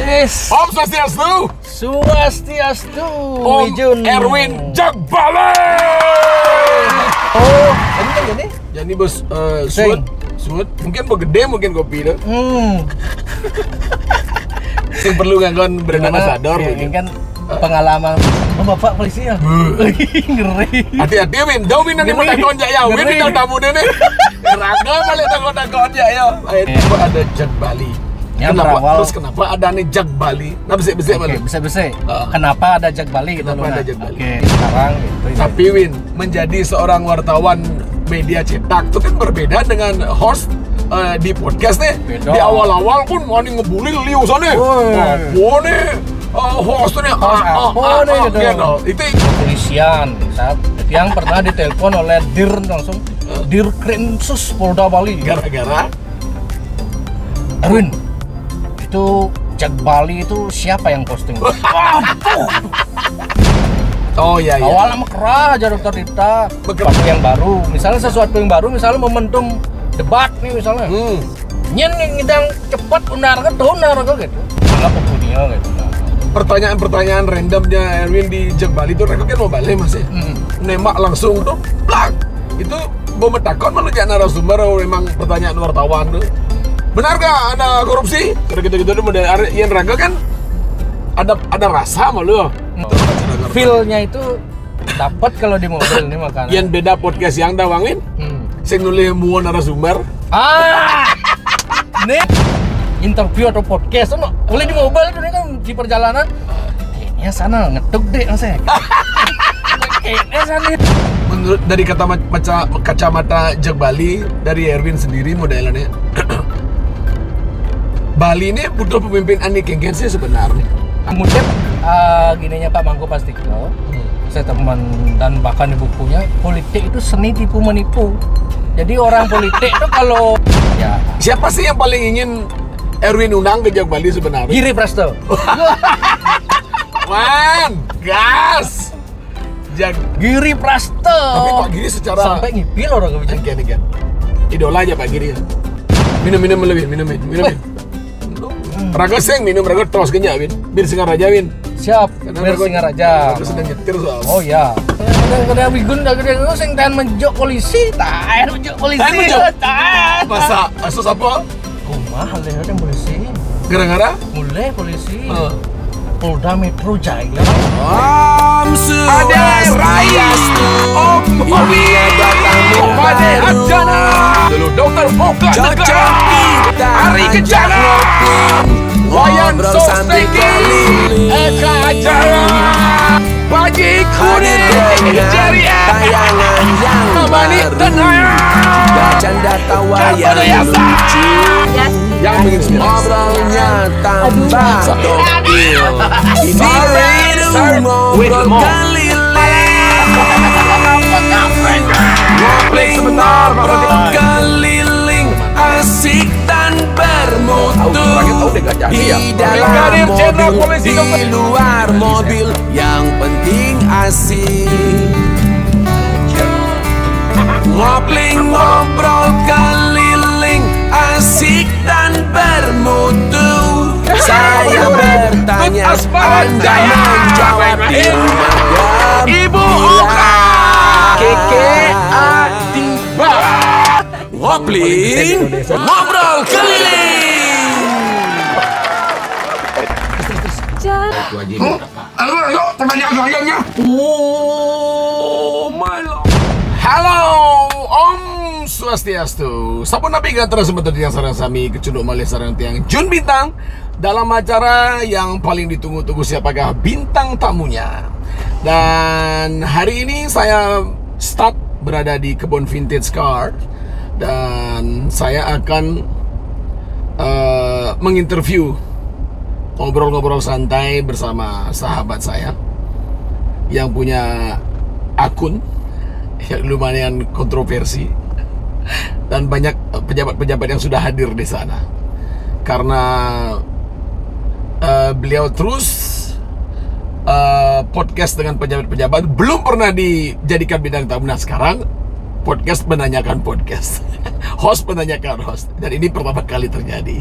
Wis. Om Swastiastu. Swastiastu. Om Erwin Jagbali. Oh, ini kan gini? Jadi bos, suut. Mungkin gede, mungkin kopi deh. Yang perlu nganggon brand ambassador. Ini kan pengalaman. Oh, Bapak polisi ya? Ngeri. Hati-hati Win, jauh Win nanti mau takon jak ya. Win kita tamu deh nih. Raga balik takon jak ya. Itu ada Jagbali. Kenapa ada nih Jagbali? Nah besek-besek balik. Besek-besek. Kenapa ada Jagbali? Kenapa ada Jagbali? Oke, sekarang gitu. Tapi Win, menjadi seorang wartawan media cetak itu kan berbeda dengan host di podcast nih. Beda. Di awal-awal pun wani ngebully liu sana. Apa nih? Hostnya gitu. Itu kepolisian saat yang pernah ditelepon oleh Dir langsung Dir Krimsus Polda Bali. Gara-gara Erwin, itu Jagbali itu siapa yang posting? Oh iya. Awalnya mekerah aja dokter Dita. Sesuatu yang baru, misalnya momentum debat nih misalnya. Nyen ngidang cepat unar gitu. Malah popunia gitu. Pertanyaan-pertanyaan randomnya Erwin di Jagbali itu mereka kan mau balik mas ya. Nembak langsung tuh, plak. Itu mau takut malu jadi narasumber memang pertanyaan wartawan tuh. Benar gak ada korupsi? Gitu-gitu tuh model Ian Raga kan ada rasa malu. Feel-nya itu dapat kalau di mobil nih makanya. Yang beda podcast yang dawangin. Saya nulis mua narasumber. Nih interview atau podcast no, boleh di mobil tuh kan di perjalanan. Kayaknya sana ngetuk deh saya. Kayaknya sana. Menurut dari kacamata Jagbali dari Erwin sendiri modelannya. Bali ini butuh pemimpin aneh kengken sih sebenarnya. Kemudian gininya Pak Mangko Pastiko, saya teman dan bahkan di bukunya politik itu seni tipu menipu. Jadi orang politik itu kalau ya siapa sih yang paling ingin Erwin undang ke Jagbali sebenarnya? Giri Presto. Man, gas. Giri Presto. Tapi Pak Giri secara sampai ngipil orang kebijakan. Kan. Idola aja Pak Giri. Minum lebih. Raga seng minum raga tos kenyak Win. Bir Singaraja Win. Siap. Bir Singaraja. Aku sedang nyetir soal. Oh ya. Kadang wigun kadang sing tahan menjok polisi, tahan menjok polisi. Tahan. Masa asus apa? Mahal deh yang polisi. Gara-gara? Mulai polisi. Polda Metro Jaya. Om Swastiastu. Om Pada Arjana. Dulu Dokter Foka Negara. Hari Kencana. Wayan Sosteki. Eka Ajara. Baji Kuning. Ceria. Tayangan yang Mani Tenaya. Bercanda tawa yang lucu. Yang menginspirasi. Ngobrolnya tambah gokil. Ini ngobrol keliling. Ngobrol keliling. Asik dan bermutu. Di dalam mobil, di luar mobil. Yang penting asik. Ngobrol keliling, asik dan bermutu. Saya bertanya, Anda menjawab di rumah Ibu Oka Keke Adiba. Ngobrol keliling. Ayo, pertanyaan selanjutnya. Oh my lord. Halo, Om Swastiastu. Sampun nabi gatra sebenarnya yang sarang sami kecunduk malih sarang tiang Jun Bintang dalam acara yang paling ditunggu-tunggu siapakah bintang tamunya. Dan hari ini saya start berada di kebun vintage car dan saya akan menginterview, ngobrol-ngobrol santai bersama sahabat saya yang punya akun yang lumayan kontroversi dan banyak pejabat-pejabat yang sudah hadir di sana karena beliau terus podcast dengan pejabat-pejabat, belum pernah dijadikan bintang tamu. Nah sekarang podcast menanyakan podcast, host menanyakan host, dan ini pertama kali terjadi.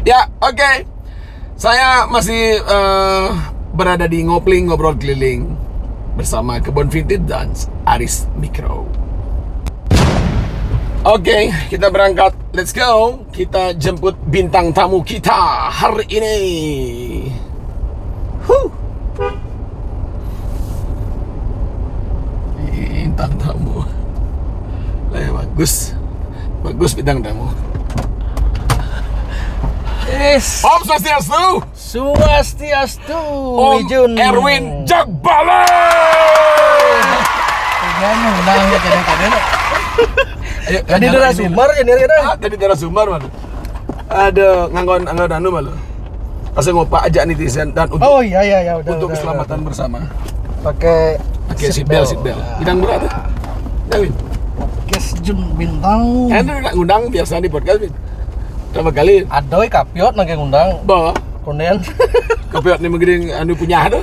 Ya oke. Saya masih berada di Ngopling Ngobrol Keliling bersama Kebun Vintage dan Aris Mikro. Oke, kita berangkat. Let's go. Kita jemput bintang tamu kita hari ini. Bintang tamu. Bagus. Bagus bintang tamu. Yes. Om Swastiastu. Swastiastu. Om Wijun. Erwin Jagbale. Gimana undangnya kadang-kadang. Ayo, Tadi darah sumber ya nih Tadi darah sumber malu. Ada nganggon anu malu. Asal ngopak aja netizen dan untuk Oh iya udah. untuk keselamatan bersama. Pakai Seatbelt. Bidang berapa? Dawin. Podcast Jun Bintang. Kan udah ngundang biasa di podcast. Berapa kali? Adoy kapiot nang ngundang. Bawa. Kemudian Kepiot nih menggiring anu punya ada.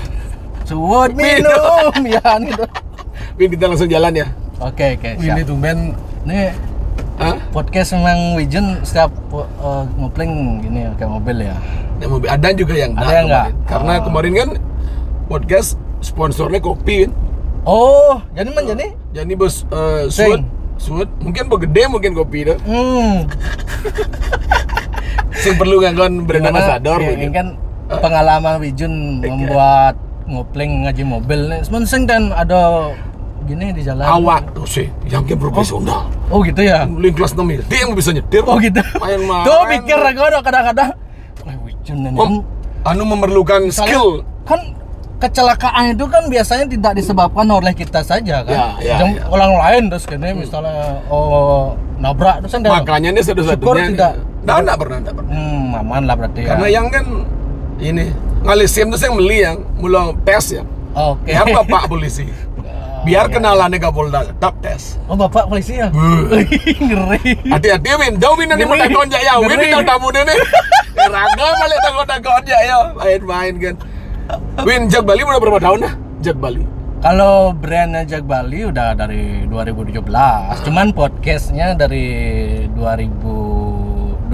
suwut minum ya gitu. Win kita langsung jalan ya. Oke, Ini siap. tumben. Nih Hah? podcast memang Wijun setiap ngopling gini kayak mobil ya. Yang mobil ada juga yang Ada enggak yang enggak? kemarin. Karena Oh. kemarin kan podcast sponsornya kopi kan. Oh, jadi menjadi? Jadi bos Sing. suut mungkin gede mungkin kopi dah. Hmm. Sing perlu nganggon brand Gimana? ambassador Ya, mungkin. ini kan pengalaman Wijun membuat ngopling ngaji mobil nih. Semenseng dan ada gini di jalan. Awak tuh sih yang profesional. Oh gitu ya. Link kelas 6 dia yang bisa nyetir. Oh gitu. Main-main. Tuh pikir aku ada kadang-kadang. Wijun ini Anu memerlukan skill. kan kecelakaan itu kan biasanya tidak disebabkan oleh kita saja kan. Ya. Orang lain terus gini misalnya nabrak terus kan Makanya ini syukur satu-satunya. tidak. Enggak pernah. Aman lah berarti Karena ya. yang kan ini ngalisim tuh yang beli yang mulai tes ya. Oke. Ya bapak polisi. Biar kenalannya Kapolda, tetap tes. Oh bapak polisi ya? Ngeri. Hati-hati Win, jauh Win nanti mau Ngeri. takon ya Win Ngeri. bintang tamu nih. Raga balik takon ya, main-main kan. Win Jag Bali udah berapa tahun dah? Jag Bali. Kalau brandnya Jag Bali udah dari 2017, cuman podcastnya dari 2021.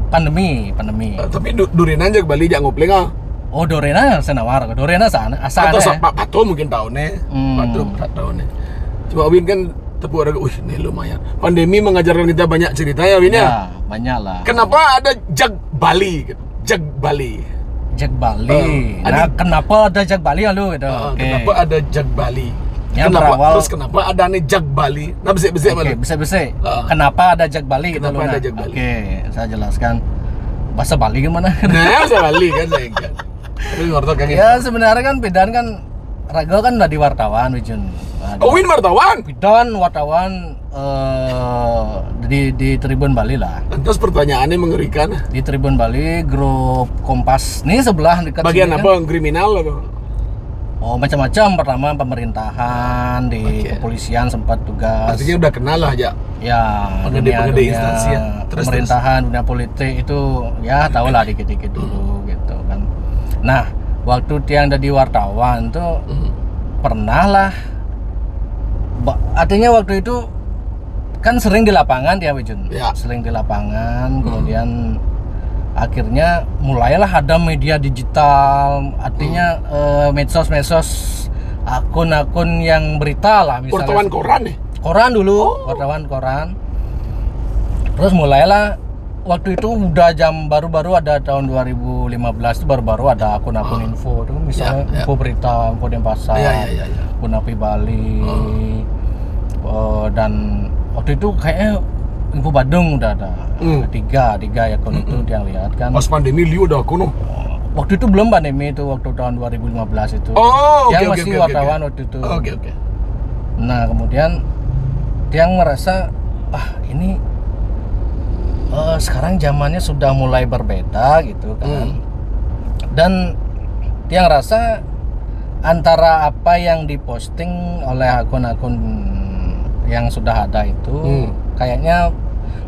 Pandemi. Tapi durinan Jag Bali jak ngopling ah. Oh Dorena senawar, Dorena sana Atau asal. Pak Pato mungkin tahunnya. Pato 4 tahunnya. Cuma Win kan tepuk harga, ini lumayan. Pandemi mengajarkan kita banyak cerita ya Win ya. Ya, banyak lah. Kenapa ada Jag Bali? Jag Bali. Jag Bali. Nah, kenapa ada Jag Bali lalu gitu? Oke. Kenapa ada Jag Bali? Yang Kenapa? berawal- Terus kenapa ada nih Jag Bali? Nah besek-besek Oke, malu. bisa. Kenapa ada Jag Bali gitu Kenapa loh. ada Nah. Jag Bali? Oke, saya jelaskan. Bahasa Bali gimana? Nah, saya Bali kan saya kan. Tapi ngerti kan Ya sebenarnya kan Bidan kan Rago kan udah di wartawan Wijun. Oh, Win wartawan. Bidan wartawan di Tribun Bali lah. Lantas pertanyaannya mengerikan. Di Tribun Bali grup Kompas nih sebelah dekat Bagian sini apa? kan. Kriminal apa? Oh macam-macam. Pertama pemerintahan di Oke. kepolisian sempat tugas. Artinya udah kenal lah ya. Ya Pengede instansi ya. Terus, pemerintahan dunia politik itu ya tau lah dikit-dikit dulu gitu kan. Nah waktu dia ada di wartawan tuh pernah lah. Artinya waktu itu kan sering di lapangan ya Wijun. Ya. Sering di lapangan kemudian akhirnya mulailah ada media digital. Artinya medsos-medsos akun-akun yang berita lah misalnya. Wartawan koran nih. Koran dulu, wartawan koran. Terus mulailah waktu itu udah jam baru-baru ada tahun 2015 itu baru-baru ada akun-akun info itu misalnya Ya. info berita, info Denpasar, Ya. Gunapi Bali, dan waktu itu kayaknya info Badung udah ada tiga akun itu dia lihat kan. Pas pandemi Liu udah kuno. Waktu itu belum pandemi itu waktu tahun 2015 itu. Oh, Dia oke, masih oke, wartawan oke. waktu itu. Oke. Nah kemudian dia merasa ini sekarang zamannya sudah mulai berbeda gitu kan. Dan dia ngerasa antara apa yang diposting oleh akun-akun yang sudah ada itu kayaknya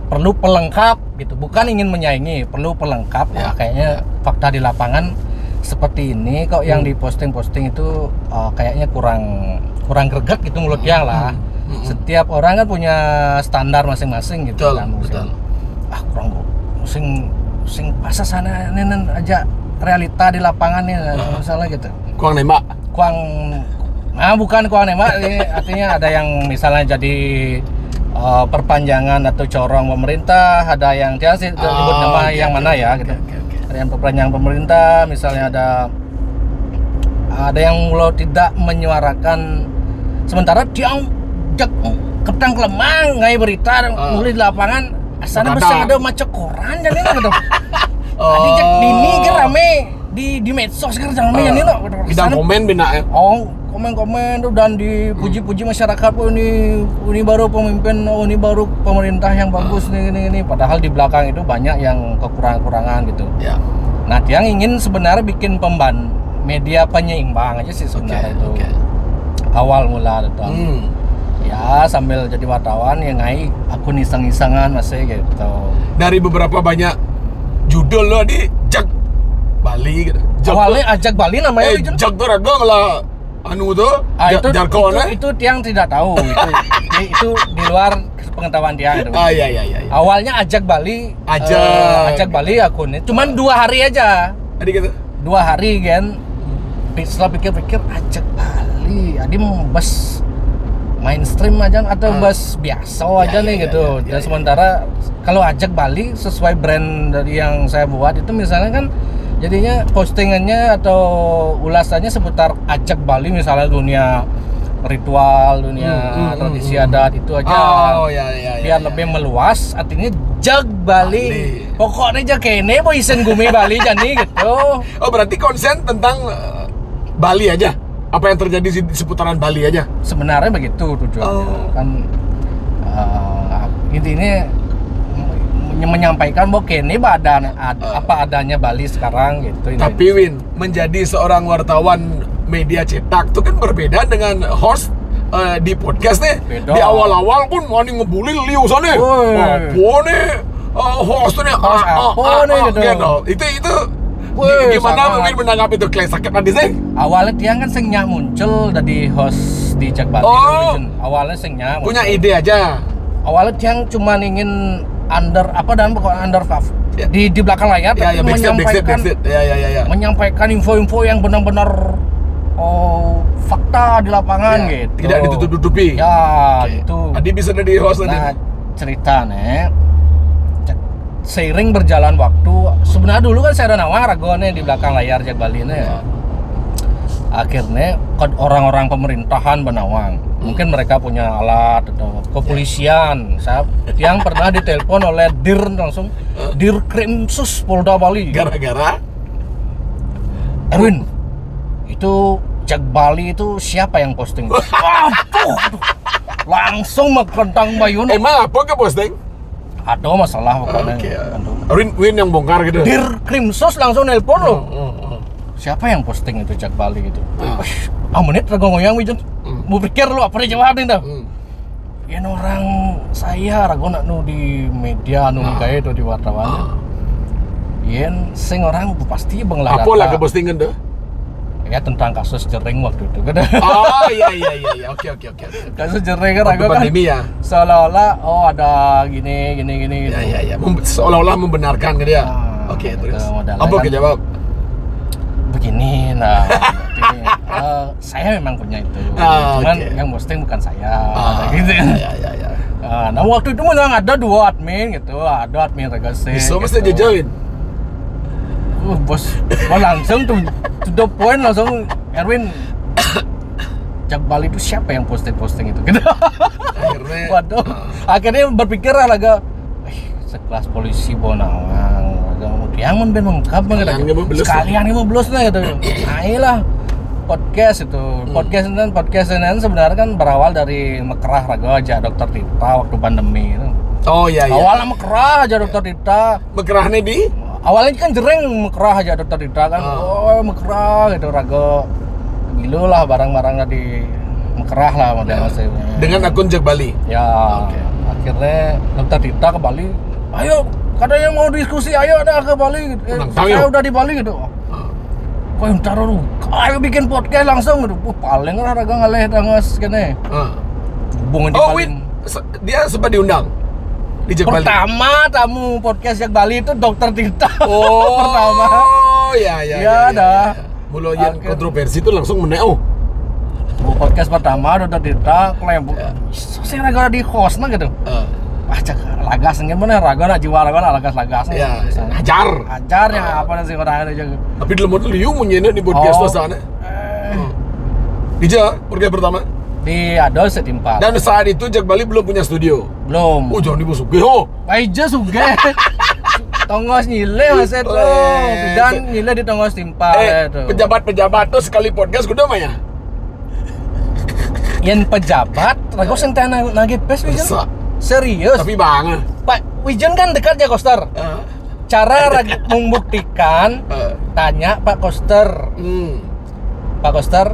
perlu pelengkap gitu, bukan ingin menyaingi, perlu pelengkap. Ya. Kayaknya fakta di lapangan seperti ini kok yang diposting-posting itu kayaknya kurang greget gitu menurut dia lah. Setiap orang kan punya standar masing-masing gitu. Betul, kan. betul. Kurang sing pasar sana nenen aja realita di lapangan nih misalnya gitu. Kuang nembak. Bukan kuang nembak, ini artinya ada yang misalnya jadi perpanjangan atau corong pemerintah, ada yang dia sih sebut nama yang mana ya gitu. Ada yang perpanjangan pemerintah, misalnya ada yang mulai tidak menyuarakan, sementara dia ketang kelemang ngai berita mulai di lapangan asana bisa ada macam koran jadi gitu. Tadi cek dini kan rame di medsos kan rame jadi lo. Bidang komen bina ya. Komen tuh dan dipuji-puji masyarakat, ini baru pemimpin, ini baru pemerintah yang bagus nih. Padahal di belakang itu banyak yang kekurangan gitu. Ya. Nah, dia ingin sebenarnya bikin media penyeimbang aja sih sebenarnya itu. Awal mula itu. Ya sambil jadi wartawan ya ngai akun iseng-isengan masih gitu. Dari beberapa banyak judul lo di Jak Bali gitu. Awalnya ajak Bali namanya Jak tuh ragam lah. Anu tuh, itu tiang tidak tahu itu di luar pengetahuan tiang itu. Iya. Awalnya ajak Bali, ajak Bali akunnya, cuman 2 hari aja. Tadi gitu. 2 hari kan. Setelah pikir-pikir ajak Bali, adi bus mainstream aja atau bus biasa aja nih gitu. Dan sementara kalau ajak Bali sesuai brand dari yang saya buat itu misalnya kan jadinya postingannya atau ulasannya seputar ajak Bali, misalnya dunia ritual, dunia tradisi adat itu aja. Biar lebih meluas, artinya Jag Bali. Pokoknya jak kene boy isen gume Bali jadi gitu. Oh, berarti konsen tentang Bali aja. Apa yang terjadi di seputaran Bali aja. Sebenarnya begitu tujuannya. Kan intinya menyampaikan bahwa kini apa adanya Bali sekarang gitu. Tapi Win, menjadi seorang wartawan media cetak itu kan berbeda dengan host di podcast nih. Beda. Di awal-awal pun mau ngebully Liu sana. Apa nih hostnya apa nih gitu. Itu gimana Win menanggapi itu? Klay sakit nanti sih? Awalnya dia kan sengnya muncul dari host di Jak Bali. Awalnya sengnya punya ide aja. Awalnya dia cuma ingin under di belakang layar menyampaikan info-info yang benar-benar fakta di lapangan gitu. Tidak ditutup-tutupi. Gitu. Adi bisa jadi host tadi. Nah, ceritanya seiring berjalan waktu, sebenarnya dulu kan saya ada nawang ragonya di belakang layar Jak Bali ini ya. Akhirnya orang-orang pemerintahan benawang. Mungkin mereka punya alat atau kepolisian. Saya yang pernah ditelepon oleh langsung Dirkrimsus Polda Bali. Gara-gara Erwin, itu Jak Bali itu siapa yang posting? Langsung makentang bayun. Emang apa ke posting? Ada masalah pokoknya. Win yang bongkar gitu. Dirkrimsus langsung nelpon loh. Siapa yang posting itu Jak Bali gitu? Menit ragongoyang wijen. Mau pikir lu apa dia jawabin dah? Ya orang saya rago nak nu di media nu kayak itu di wartawan. Yen sing orang pasti benglah. Apa lagi postingan dah? Ya tentang kasus jering waktu itu kan. Iya. Oke. Kasus jering kan rago kan. Pandemi ya. Seolah-olah ada gini. Iya. Seolah-olah membenarkan gitu ya. Oke, terus. Apa kejawab? Begini saya memang punya itu, cuman yang posting bukan saya, gitu kan. Nah waktu itu memang ada 2 admin gitu, ada admin Regasi. Bisa mesti jauhin. Bos langsung to the point langsung Erwin. Jak Bali itu siapa yang posting itu? Gitu. Akhirnya berpikir lah agak, sekelas polisi Bonawang. Yang mengkap sekalian 15 lah gitu. Nah podcast itu. Podcast ini sebenarnya kan berawal dari Mekerah Raga aja Dokter Tita waktu pandemi itu. Iya. Awalnya Mekerah aja Dokter Tita. Mekerahnya di? Awalnya kan jering Mekerah aja Dokter Tita kan. Mekerah gitu Raga. Gila lah barang-barangnya di Mekerah lah model dengan akun Jak Bali. Ya. Akhirnya Dokter Tita ke Bali. Ayo kadang yang mau diskusi, ayo ada ke Bali gitu. Saya udah di Bali gitu. Kok yang taruh, ayo bikin podcast langsung gitu. Paling lah raga ngaleh dangas kene. Hubungin di Bali. Dia sempat diundang di Jak Bali. Pertama tamu podcast Jak Bali itu Dokter Tita. Pertama. Oh ya. Mulai kontroversi itu langsung meneo. Podcast pertama udah cerita kelembuk. Sing raga di hostna gitu. Cak lagas ngene mana raga jiwa raga lagas. Ya, ajar ya apa sih orang itu. Tapi dalam model liu munyeuna di podcast sana. Dija, podcast pertama di Adol Setimpal. Dan saat itu Jak Bali belum punya studio. Belum. Oh, jangan dibusuke ho. Aja suge. Tongos nyile Mas itu. Dan nyile di Tongos Timpal itu. Pejabat-pejabat tuh sekali podcast kudu mah ya. Yang pejabat, rago sing teh nage pes Wijen. Serius. Tapi bang. Pak Wijen kan dekat ya Koster. Cara membuktikan tanya Pak Koster. Pak Koster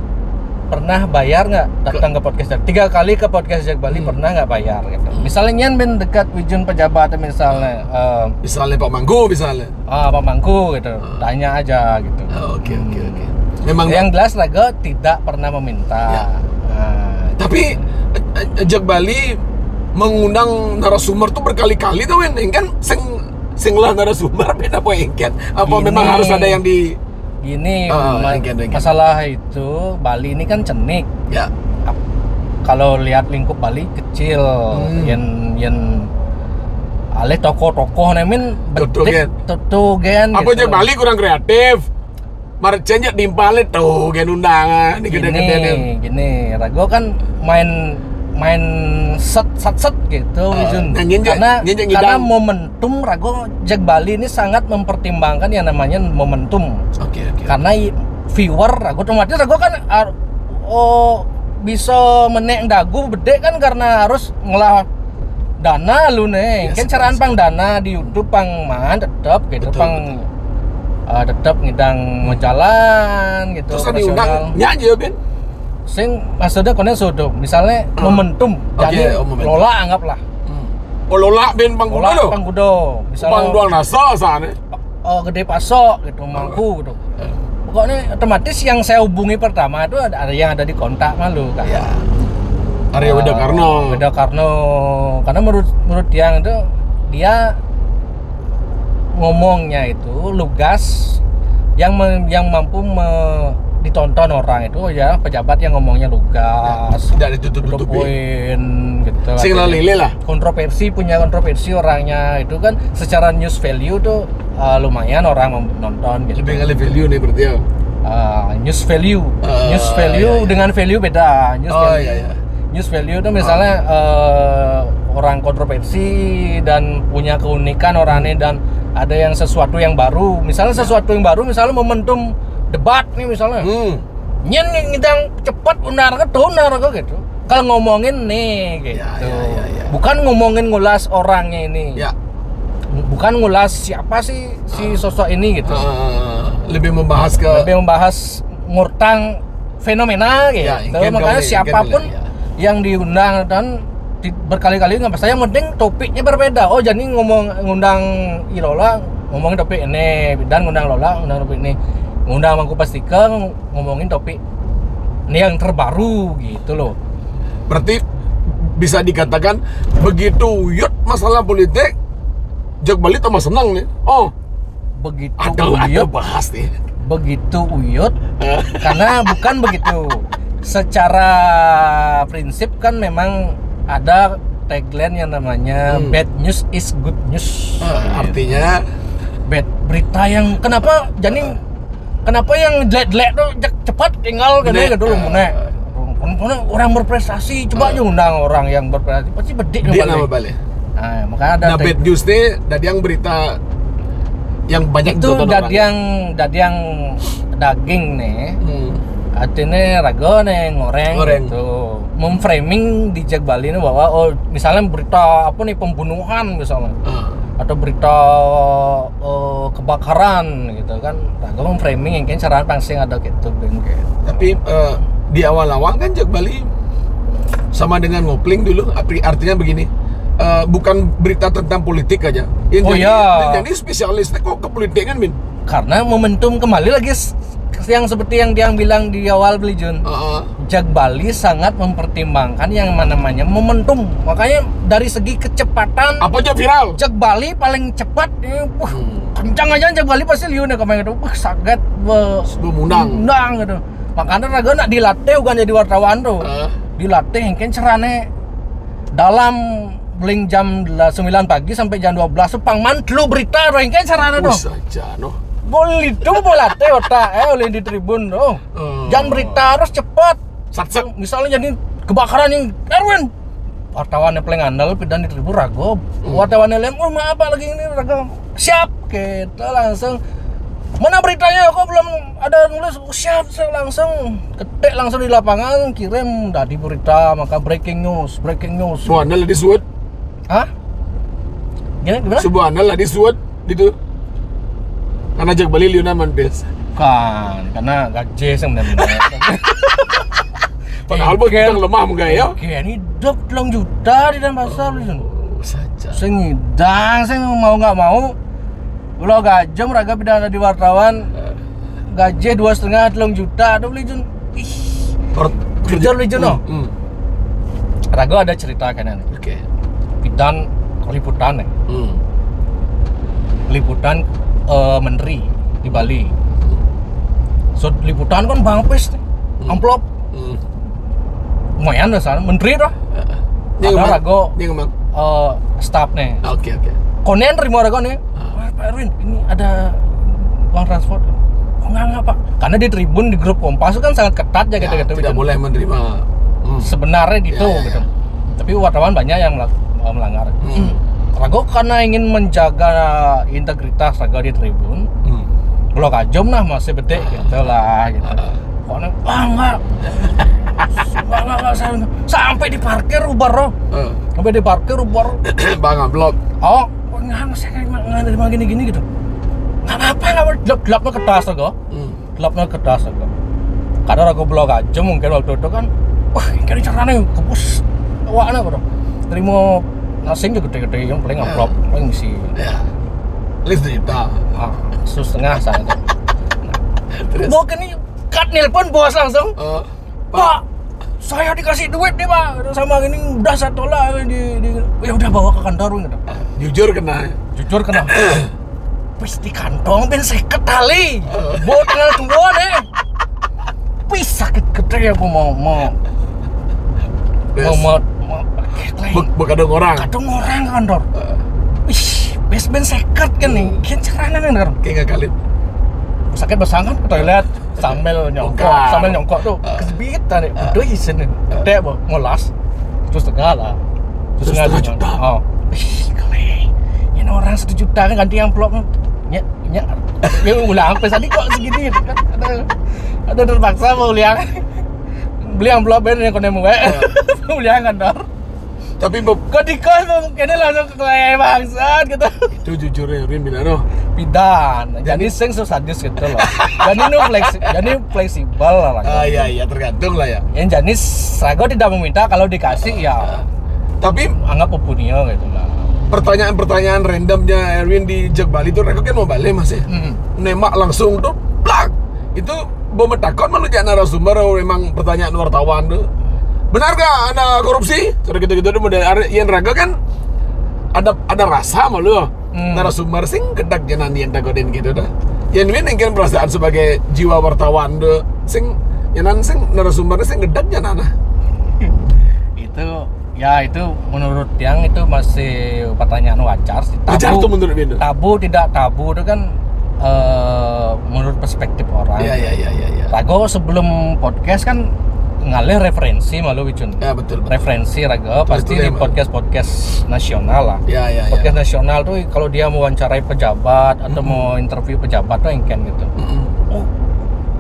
pernah bayar nggak datang ke podcast? 3 kali ke podcast Jak Bali pernah nggak bayar gitu. Misalnya nyen ben dekat Wijen pejabat misalnya misalnya Pak Mangku misalnya. Pak Mangku gitu. Tanya aja gitu. Oke. Memang yang jelas raga tidak pernah meminta. Tapi Jak Bali mengundang narasumber tuh berkali-kali tuh kan sing lah narasumber beda apa engket. Apa memang harus ada yang di Gini, masalah itu Bali ini kan cenik. Ya. Kalau lihat lingkup Bali kecil, yang alih tokoh-tokoh nemin bedik gen. Apa gitu. Jak Bali kurang kreatif? Marcen jak dimpalit tuh gen undangan gini. Rago kan main set gitu karena momentum Rago Jak Bali ini sangat mempertimbangkan yang namanya momentum. Oke. Karena viewer Rago otomatis Rago kan bisa menek dagu bede kan karena harus ngelah dana lu nih. Kan caraan pang dana di YouTube pang man tetep gitu pang tetep ngidang jalan gitu. Terus diundang nyanyi ya Ben? Sing maksudnya konen sodo misalnya momentum jadi lola anggaplah lola Ben Pangkudo misalnya Pangduang Nasa sana Gede Pasok gitu Mangku gitu pokoknya otomatis yang saya hubungi pertama itu ada yang ada di kontak malu kan ya. Arya Weda Karno karena menurut yang itu dia ngomongnya itu lugas yang mampu ditonton orang itu ya pejabat yang ngomongnya lugas tidak ditutup-tutupin gitu. Signal lili lah. Kontroversi orangnya itu kan secara news value tuh lumayan orang nonton gitu. Lebih kali value nih berarti ya. News value dengan value beda. News value itu misalnya orang kontroversi dan punya keunikan orangnya dan ada yang sesuatu yang baru. Misalnya momentum debat nih misalnya. Nyen ngidang cepat unar gitu. Kalau ngomongin nih gitu. Ya. Bukan ngomongin ngulas orangnya ini. Ya. Bukan ngulas siapa sih si sosok ini gitu. Lebih membahas ngurtang fenomena gitu. Makanya siapapun yang diundang dan berkali-kali nggak saya penting topiknya berbeda. Oh jadi ngundang Irola ngomongin topik ini dan ngundang Lola ngundang topik ini. Ngundang Mangku Pastika ngomongin topik ini yang terbaru gitu loh. Berarti bisa dikatakan begitu uyut masalah politik Jak Bali tambah senang nih. Oh, begitu ada bahas nih. Begitu uyut karena bukan begitu. Secara prinsip kan memang ada tagline yang namanya bad news is good news. Artinya berita yang kenapa yang jelek-jelek tuh cepat tinggal gitu dulu orang berprestasi coba aja undang orang yang berprestasi pasti bedik nama balik. Nah, makanya ada bad news nih dari yang berita yang banyak itu dari yang daging nih. Artinya rago nih ngoreng gitu. Memframing di Jak Bali ini bahwa misalnya berita apa nih pembunuhan misalnya. Atau berita kebakaran gitu kan. Rago memframing yang cara pangsing ada gitu ben kayak. Tapi di awal-awal kan Jak Bali sama dengan ngopling dulu artinya begini. Bukan berita tentang politik aja. Jadi spesialisnya kok ke politik kan, Min? Karena momentum kembali lagi yang seperti yang dia bilang di awal beli Jun. Jak Bali sangat mempertimbangkan yang namanya momentum. Makanya dari segi kecepatan apa aja viral. Jak Bali paling cepat kencang aja Jak Bali pasti liun ya kemarin gitu. Sakit mundang gitu. Makanya Raga nak dilatih kan jadi wartawan tuh. Dilatih engken cerane dalam bling jam 9 pagi sampai jam 12 sepang mantlu berita tuh engken cerane tuh. Saja no. Boleh itu latih otak oleh di tribun tuh. Jangan berita harus cepat. Sat. Misalnya jadi kebakaran yang Erwin wartawannya paling andal pidan di tribun Rago wartawannya lain maaf lagi ini Rago siap kita langsung mana beritanya kok belum ada nulis siap langsung ketik langsung di lapangan kirim dari berita maka breaking news sebuah andal di suat hah? Gimana? Sebuah andal di suat gitu karena Jak Bali liunan mandes kan karena gaje sebenarnya padahal kita lemah enggak ya? Oke, ini 20 juta di dalam pasar saja. Saya ngidang, saya mau nggak mau. Kalau gajem Raga pidana di wartawan, gaji 2,5 juta, ada beli jun. Ih, kerja beli jun no. Raga ada cerita kan ini. Oke. Pidan liputan nih. Liputan menteri di Bali. So liputan kan bangpes nih, amplop. Lumayan dasar menteri dah. Ada Rago. Dia ngomong. Staff nih. Oke. Konen terima Rago nih. Pak Erwin, ini ada uang transport. Oh enggak Pak. Karena di tribun di grup Kompas kan sangat ketat ya gitu. Tidak boleh menerima. Sebenarnya gitu. Tapi wartawan banyak yang melanggar. Rago karena ingin menjaga integritas Rago di tribun. Kalau kajom nah masih bedek gitu lah gitu. Konen enggak. Sampai di parkir ubar sampai di parkir ubar bang amplop nggak nggak gini gitu nggak apa gelapnya kertas Rago gelapnya kertas Rago karena Rago blog aja mungkin waktu itu kan wah ini caranya kebus awaknya bro terima nasing juga gede-gede yang paling amplop paling isi list juta 1,5 sana bok ini cut nelpon bos langsung Pak, saya dikasih duit nih Pak, sama gini udah satu lah ya udah bawa ke kantor gitu. Jujur kena. Wis di kantong ben 50 kali. Bawa tinggal tunggu deh. Wis sakit gede ya mau Kadang orang kantor. Wis, ben 50 kan nih. Kian caranya nih kayak nggak kali. Sakit besangan ke toilet sambil nyongkok tuh kesebitan nih udah isen nih gede boh ngolas terus setengah lah terus setengah juta kali ini orang 1 juta kan ganti amplop ya ulang sampai tadi kok segini kan ada terpaksa mau beli amplop yang konem gue beli kantor tapi kok di kos kayaknya langsung kayak bangsat gitu itu jujurnya Rin bilang pidan jadi sing sadis gitu loh jadi fleksibel lah iya tergantung lah ya yang jenis Rago tidak meminta kalau dikasih ya tapi anggap opunio gitu lah pertanyaan randomnya Erwin di Jak Bali tuh Rago kan mau balik mas ya nembak langsung tuh plak itu bom takut malu jangan narasumber memang pertanyaan wartawan tuh benar gak ada korupsi? Sudah gitu-gitu yang Raga kan ada rasa malu narasumber sing kedak janan yang tagodin gitu dah. Yang ini kan perasaan sebagai jiwa wartawan tuh sing janan sing narasumber sing kedak janan. Itu menurut yang itu masih pertanyaan wajar sih. Wajar tuh menurut dia. Tabu tidak tabu itu kan menurut perspektif orang. Iya. Rago sebelum podcast kan ngalih referensi malu Wicun. Ya betul. Referensi Raga pasti di podcast nasional lah. Ya. Podcast nasional tuh kalau dia mau wawancarai pejabat atau mau interview pejabat tuh engken gitu. Oh,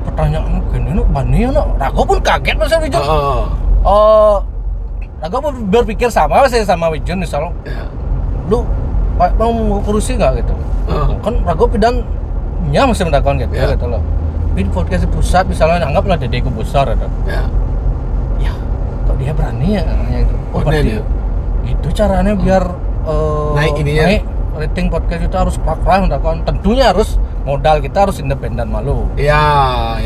pertanyaan gini nu bani nu. Raga pun kaget masa Wicun. Raga pun berpikir sama Wicun misalnya. Lu mau kursi nggak gitu? Kan Raga pidannya masih mendakwaan gitu gitu loh. Di podcast pusat misalnya anggaplah Dedeko besar ada. Ya, kok dia berani ya gitu. Oh, berarti itu caranya biar naik rating podcast itu harus keras kan. Tentunya harus modal kita harus independen malu. Ya.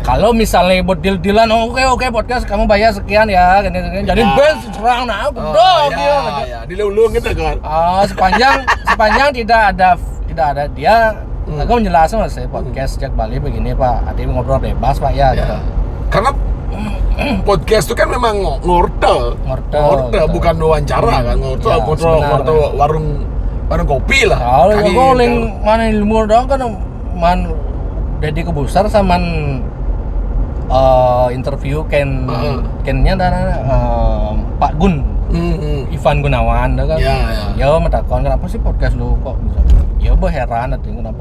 Kalau misalnya buat deal-dealan, oke podcast kamu bayar sekian ya, gini. Jadi band serang nah, udah ya. Dilulung gitu kan. Sepanjang tidak tidak ada dia. Aku menjelaskan Mas, podcast Jak Bali begini Pak, ada ngobrol bebas Pak ya. Gitu. Karena podcast itu kan memang ngortel gitu. Bukan wawancara kan, ngortel warung kopi lah. Kalau aku link mana ilmu dong kan man Deddy Kebusar sama interview Kennya dan Pak Gun, Ivan Gunawan kan. Ya mentakon kenapa sih podcast lu kok bisa? Ya heran nanti kenapa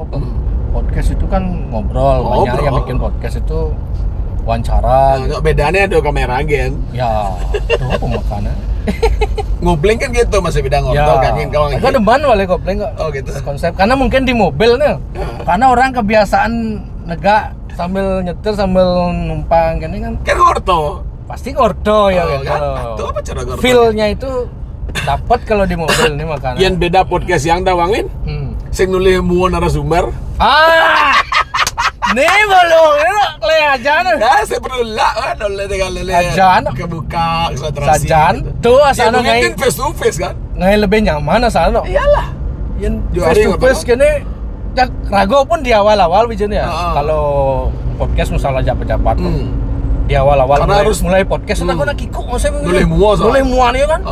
podcast itu kan ngobrol. Banyak yang bikin podcast itu wawancara. Nah, bedanya ada kamera gen. Ya, itu apa makanya? Ngobling kan gitu masih beda ngobrol kan kalau aku demen wale ngobling kok. Oh gitu. Konsep karena mungkin di mobil nih. Karena orang kebiasaan negak sambil nyetir sambil numpang gini kan. Kan ngorto. Pasti ngorto ya gitu. Kan? Itu apa cara ngorto? Feel-nya itu dapat kalau di mobil nih makanya. Yang beda podcast yang tawangin. Sing nulis muo narasumber. Nih belum, le aja nih. Ya, saya perlu lah, oleh dengan lele. Ajan, buka konsentrasi. Sajan, tuh asal ngai face to face kan? Ngai lebih nyaman asal no. Iyalah. Yang face to face gini, ya ragu pun di awal-awal bijen ya. Kalau podcast misalnya pejabat di awal-awal harus mulai podcast, aku nak kikuk, mulai muan ya kan?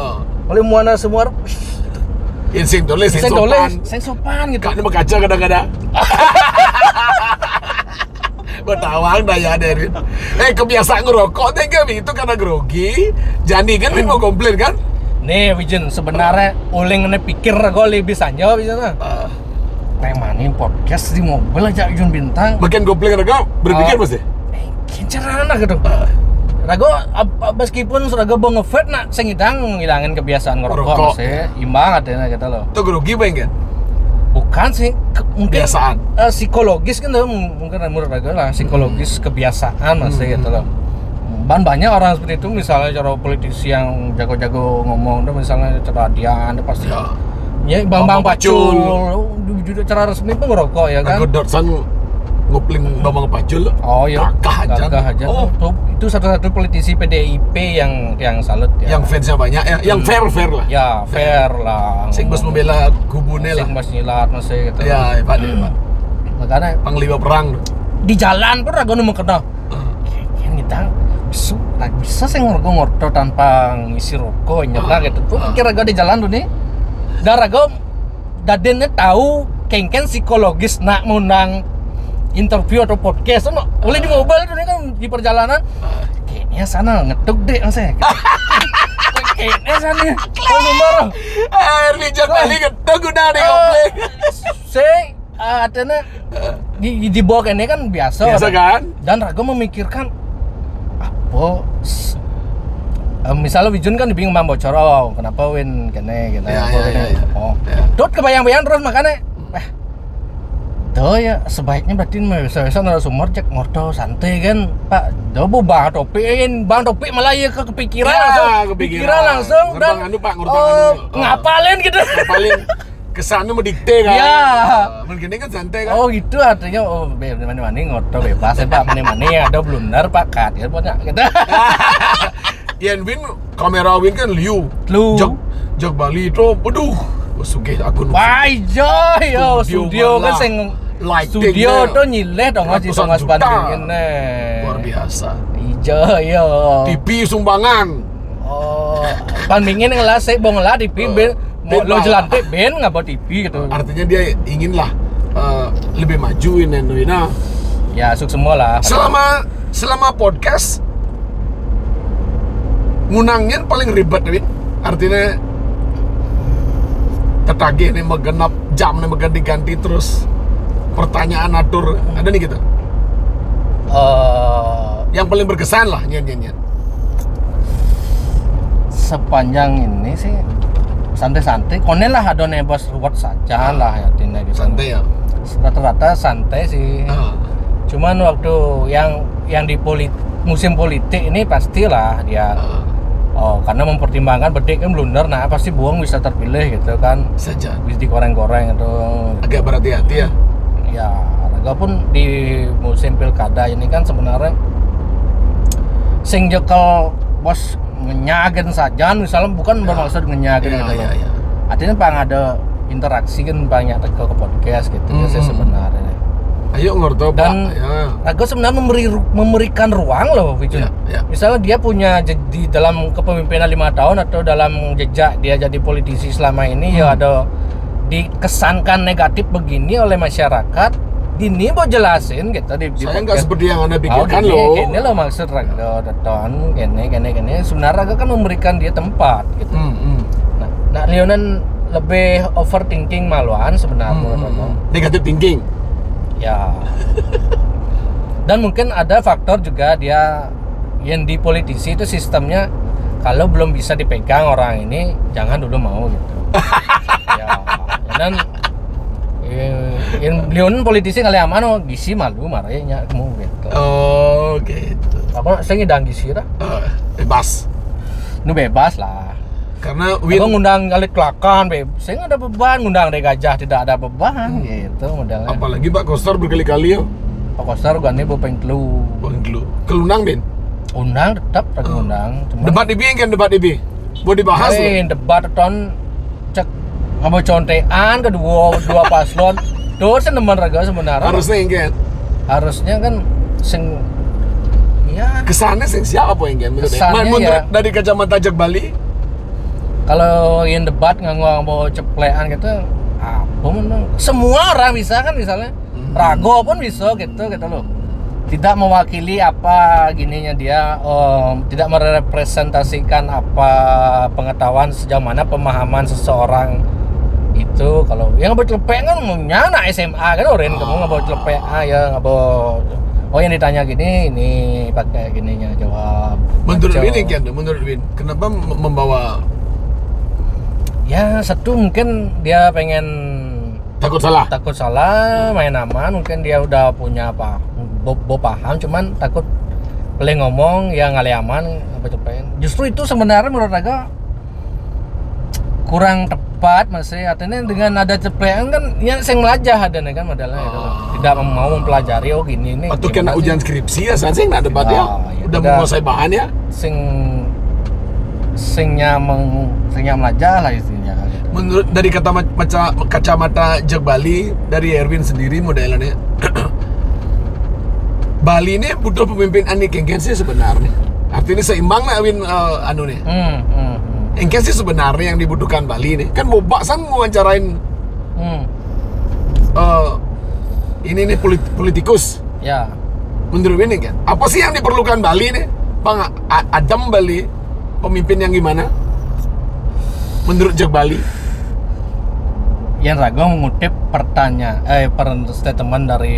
Mulai muan semua. Sing tulis, sing sopan gitu. Kan kaca kadang-kadang. Bertawang dah ya Derin. Kebiasaan ngerokok deh kami itu karena grogi. Jadi kan mau komplain kan? Nih Wijen sebenarnya uling pikir gue lebih sanja Wijen lah. Temanin podcast di mobil aja Jun Bintang. Bagian komplain raga berpikir pasti. Kinceran lah gitu. Rago meskipun raga mau ngefet nak ngilangin kebiasaan ngerokok sih. Imbang adanya gitu loh. Itu grogi pengen. Bukan sih, mungkin kebiasaan psikologis kan mungkin menurut aku lah psikologis kebiasaan masih gitu loh. Banyak orang seperti itu misalnya cara politisi yang jago-jago ngomong tuh misalnya cara Adian pasti ya Bambang Pacul juga cara resmi pun ngerokok ya kan. Godotsan ngupling Bambang Pacul. Oh iya. Gagah aja. Oh. Itu satu-satu politisi PDIP yang salut ya. Yang fansnya banyak ya. Yang fair lah. Ya, fair lah. Sing bos membela kubune lah. Sing bos nyilat masih gitu. Ya, Pak. Makanya panglima perang. Di jalan pun ragu nemu kena. Kita bisa sih ngorto tanpa ngisi rokok nyerah gitu. Tuh mikir ragu di jalan tuh nih. Dan ragu dadennya tahu kengken psikologis nak mengundang interview atau podcast no, boleh di mobil tuh kan di perjalanan kayaknya sana ngetuk deh saya kayaknya sana sumber air Jak Bali ngetuk udah deh komplain saya artinya di bawah ini kan biasa kan dan ragu memikirkan apa misalnya Wijun kan dibingung Mam Bocor kenapa Win kene gitu dot kebayang-bayang terus makanya tuh ya sebaiknya berarti biasa narasumber cek ngorto santai kan Pak. Dobo bang topi malah ya kepikiran langsung dan ngapalin gitu. Ngapalin kesannya mendikte kan. Iya. Mungkin kan santai kan. Oh gitu artinya mana ngorto bebas ya Pak. Mana ada blunder Pak kat ya banyak gitu. Yang win kamera win kan Liu. Jak Bali itu aduh. Sugih aku studio kan sing studio tuh nyileh dong ngaji songas Bandung ini luar biasa ijo TV sumbangan bandingin ngelah saya mau ngelah TV lo jelantik ben nggak bawa TV gitu artinya dia inginlah lebih majuin Indonesia ya sukses semua lah selama podcast ngunangnya paling ribet Win artinya tetagih nih megenap jam nih ganti-ganti terus pertanyaan atur ada nih gitu yang paling berkesan lah nyanyian sepanjang ini sih santai-santai konen lah ada nebos ruwet saja lah ya tina gitu santai ya rata-rata santai sih cuman waktu yang di musim politik ini pastilah dia karena mempertimbangkan bedik kan blunder, nah pasti buang bisa terpilih gitu kan saja bisa digoreng-goreng itu agak berhati-hati ya ya raga pun di musim pilkada ini kan sebenarnya sing jekel bos ngenyagen saja misalnya bukan bermaksud ngenyagen gitu loh artinya pang ada interaksi kan banyak ke podcast gitu ya sih sebenarnya. Ayo ngorto Pak. Dan Rago sebenarnya memberikan ruang loh Wijun. Ya. Misalnya dia punya di dalam kepemimpinan 5 tahun atau dalam jejak dia jadi politisi selama ini ya ada dikesankan negatif begini oleh masyarakat. Ini mau jelasin gitu di saya nggak seperti yang Anda pikirkan loh. Ini loh maksud Rago Daton gini. Sebenarnya Rago kan memberikan dia tempat gitu. Nah Leonan lebih overthinking maluan sebenarnya. Negative thinking. Ya. Dan mungkin ada faktor juga dia yang di politisi itu sistemnya kalau belum bisa dipegang orang ini jangan dulu mau gitu. Ya. Dan yang Leon politisi kali aman gisi malu marahnya kamu gitu. Oh gitu. Apa saya ngidang gisi dah? Bebas. Nu bebas lah. Karena Aku ngundang kali kelakan, saya nggak ada beban, ngundang dari gajah tidak ada beban, gitu modelnya. Apalagi Pak Koster berkali-kali yo. Pak Koster gani bopeng telu. Kelunang Ben. Undang tetap lagi undang. Debat DB kan debat DB. Mau dibahas loh. Debat ton cek ngabo contean kedua paslon. Terus teman raga sebenarnya. Harusnya ingin. Harusnya kan sing ya kesannya sing siapa yang menurut ya. Dari kacamata Jak Bali. Kalau yang debat nganggo ceplean gitu apa menang semua orang bisa kan misalnya Rago pun bisa gitu loh, tidak mewakili apa gininya dia tidak merepresentasikan apa pengetahuan sejauh mana pemahaman seseorang itu. Kalau yang nggak celepek kan nyana SMA kan orang kamu nggak bawa celepek ya nggak bawa yang ditanya gini ini pakai gininya jawab. Menurut Win kan menurut Win kenapa membawa ya satu mungkin dia pengen takut salah main aman, mungkin dia udah punya apa paham cuman takut boleh ngomong ya ngale aman apa cepen. Justru itu sebenarnya menurut Raga kurang tepat masih artinya dengan ada cepean kan yang sing melajah ada kan modalnya tidak mau mempelajari gini ini atau kena ujian skripsi ya saya nggak debat ya udah menguasai bahan ya singnya melajah lah istilahnya gitu. Menurut dari kacamata Jak Bali dari Erwin sendiri modelannya Bali ini butuh pemimpin Engken sih sebenarnya artinya seimbang lah Erwin anu nih Engken sih sebenarnya yang dibutuhkan Bali nih kan Bobak san wawancarain ini nih politikus ya menurut ini kan apa sih yang diperlukan Bali nih Bang Adam Bali pemimpin yang gimana? Menurut Jak Bali? Yang Raga mengutip statement dari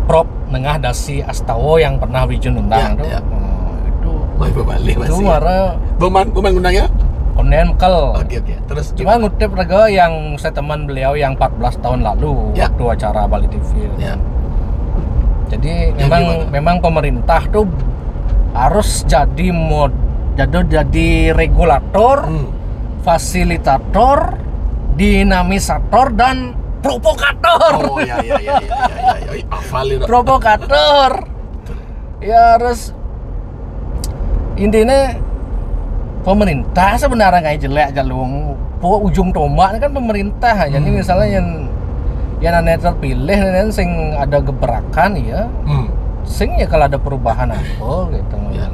Prof Nengah Dasi Astawa yang pernah Wijun undang itu Bali masih. Itu marah Buman undangnya? Konen Kel. Oke. Terus cuma ngutip Raga yang statement beliau yang 14 tahun lalu waktu acara Bali TV. Ya. Jadi memang pemerintah tuh harus jadi regulator, fasilitator, dinamisator dan provokator. Oh iya. Provokator. Ya harus intinya pemerintah sebenarnya kayak jelek jalung ujung tombak kan pemerintah. Jadi misalnya yang aneh terpilih dan sing ada gebrakan ya. Sing ya kalau ada perubahan apa gitu ya.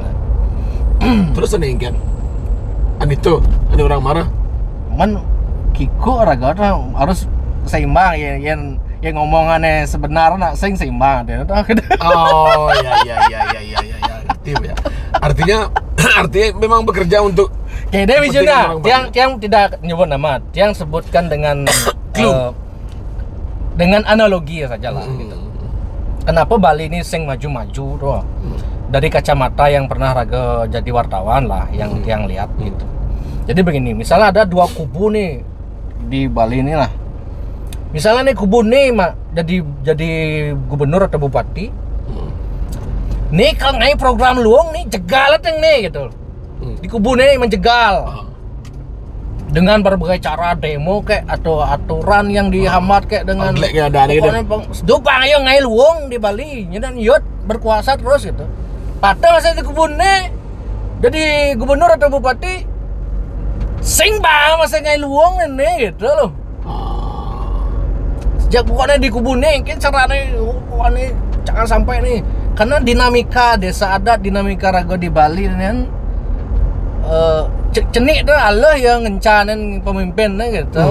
Terus ada yang itu ada orang marah Kiko Raga harus seimbang yang ngomongannya sebenarnya seimbang dia. Oh iya ngerti ya. Artinya memang bekerja untuk kayak dia Wijuna yang tidak nyebut nama yang sebutkan dengan dengan analogi saja lah gitu. Kenapa Bali ini sing maju-maju doh? Dari kacamata yang pernah Raga jadi wartawan lah, yang lihat gitu. Jadi begini, misalnya ada dua kubu nih di Bali ini lah. Misalnya nih kubu nih jadi gubernur atau bupati. Nih kalau ngai program luang nih jegal yang nih gitu. Di kubu nih menjegal. Dengan berbagai cara demo kayak atau aturan yang dihambat kayak dengan dupang ayo ngai luang di Bali dan yot berkuasa terus gitu. Padahal saya di kebun nih jadi gubernur atau bupati Sing bah masa ngai luang ini gitu loh. Sejak bukannya di kubu nih, kan caranya bukannya jangan sampai nih. Karena dinamika desa adat, dinamika raga di Bali ini kan cenik tuh Allah yang ngencanin pemimpinnya gitu.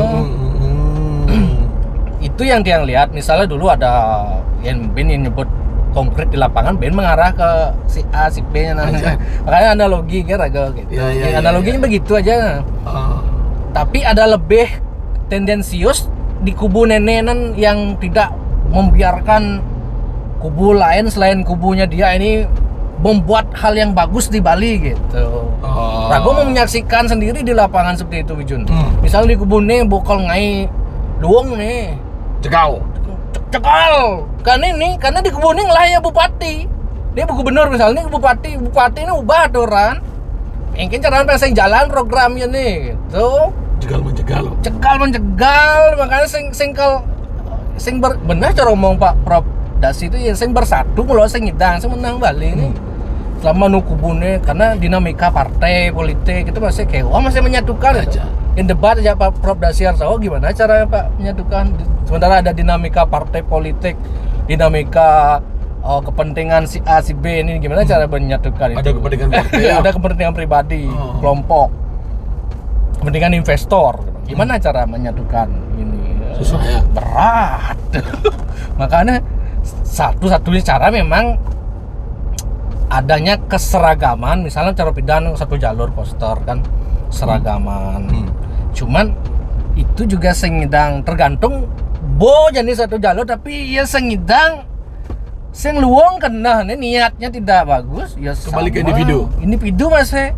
Itu yang dia lihat. Misalnya dulu ada yang Ben yang nyebut konkret di lapangan, Ben mengarah ke si A, si B nya namanya. Makanya analogi kan raga gitu. Analoginya begitu aja. Tapi ada lebih tendensius di kubu nenenan yang tidak membiarkan kubu lain selain kubunya dia ini membuat hal yang bagus di Bali gitu. Rago mau menyaksikan sendiri di lapangan seperti itu, Wijun. Misalnya di kubu nih bokol ngai luang nih. Cekal. Karena di kubu nih ngelahnya bupati. Dia gubernur misalnya, bupati ini ubah aturan. Mungkin cara pengen jalan programnya nih gitu. Cegal menjegal, makanya benar cara ngomong Pak Prof Dasi itu ya sing bersatu mulo sing ngidang sing menang Bali ini. Selama nu kubune karena dinamika partai politik itu masih masih menyatukan aja. In debat aja Pak Prof Dasi Harsawa gimana caranya Pak menyatukan, sementara ada dinamika partai politik, dinamika kepentingan si A si B ini gimana cara menyatukan itu? Ada kepentingan partai. Ada kepentingan pribadi, kelompok, kepentingan investor. Gimana cara menyatukan ini? Susah ya. Berat. Makanya satu-satunya cara memang adanya keseragaman. Misalnya cara pidana satu jalur poster kan seragaman. Cuman itu juga sengidang tergantung jadi satu jalur, tapi ya sengidang sing luang kena niatnya tidak bagus ya kembali sama. ke Individu masih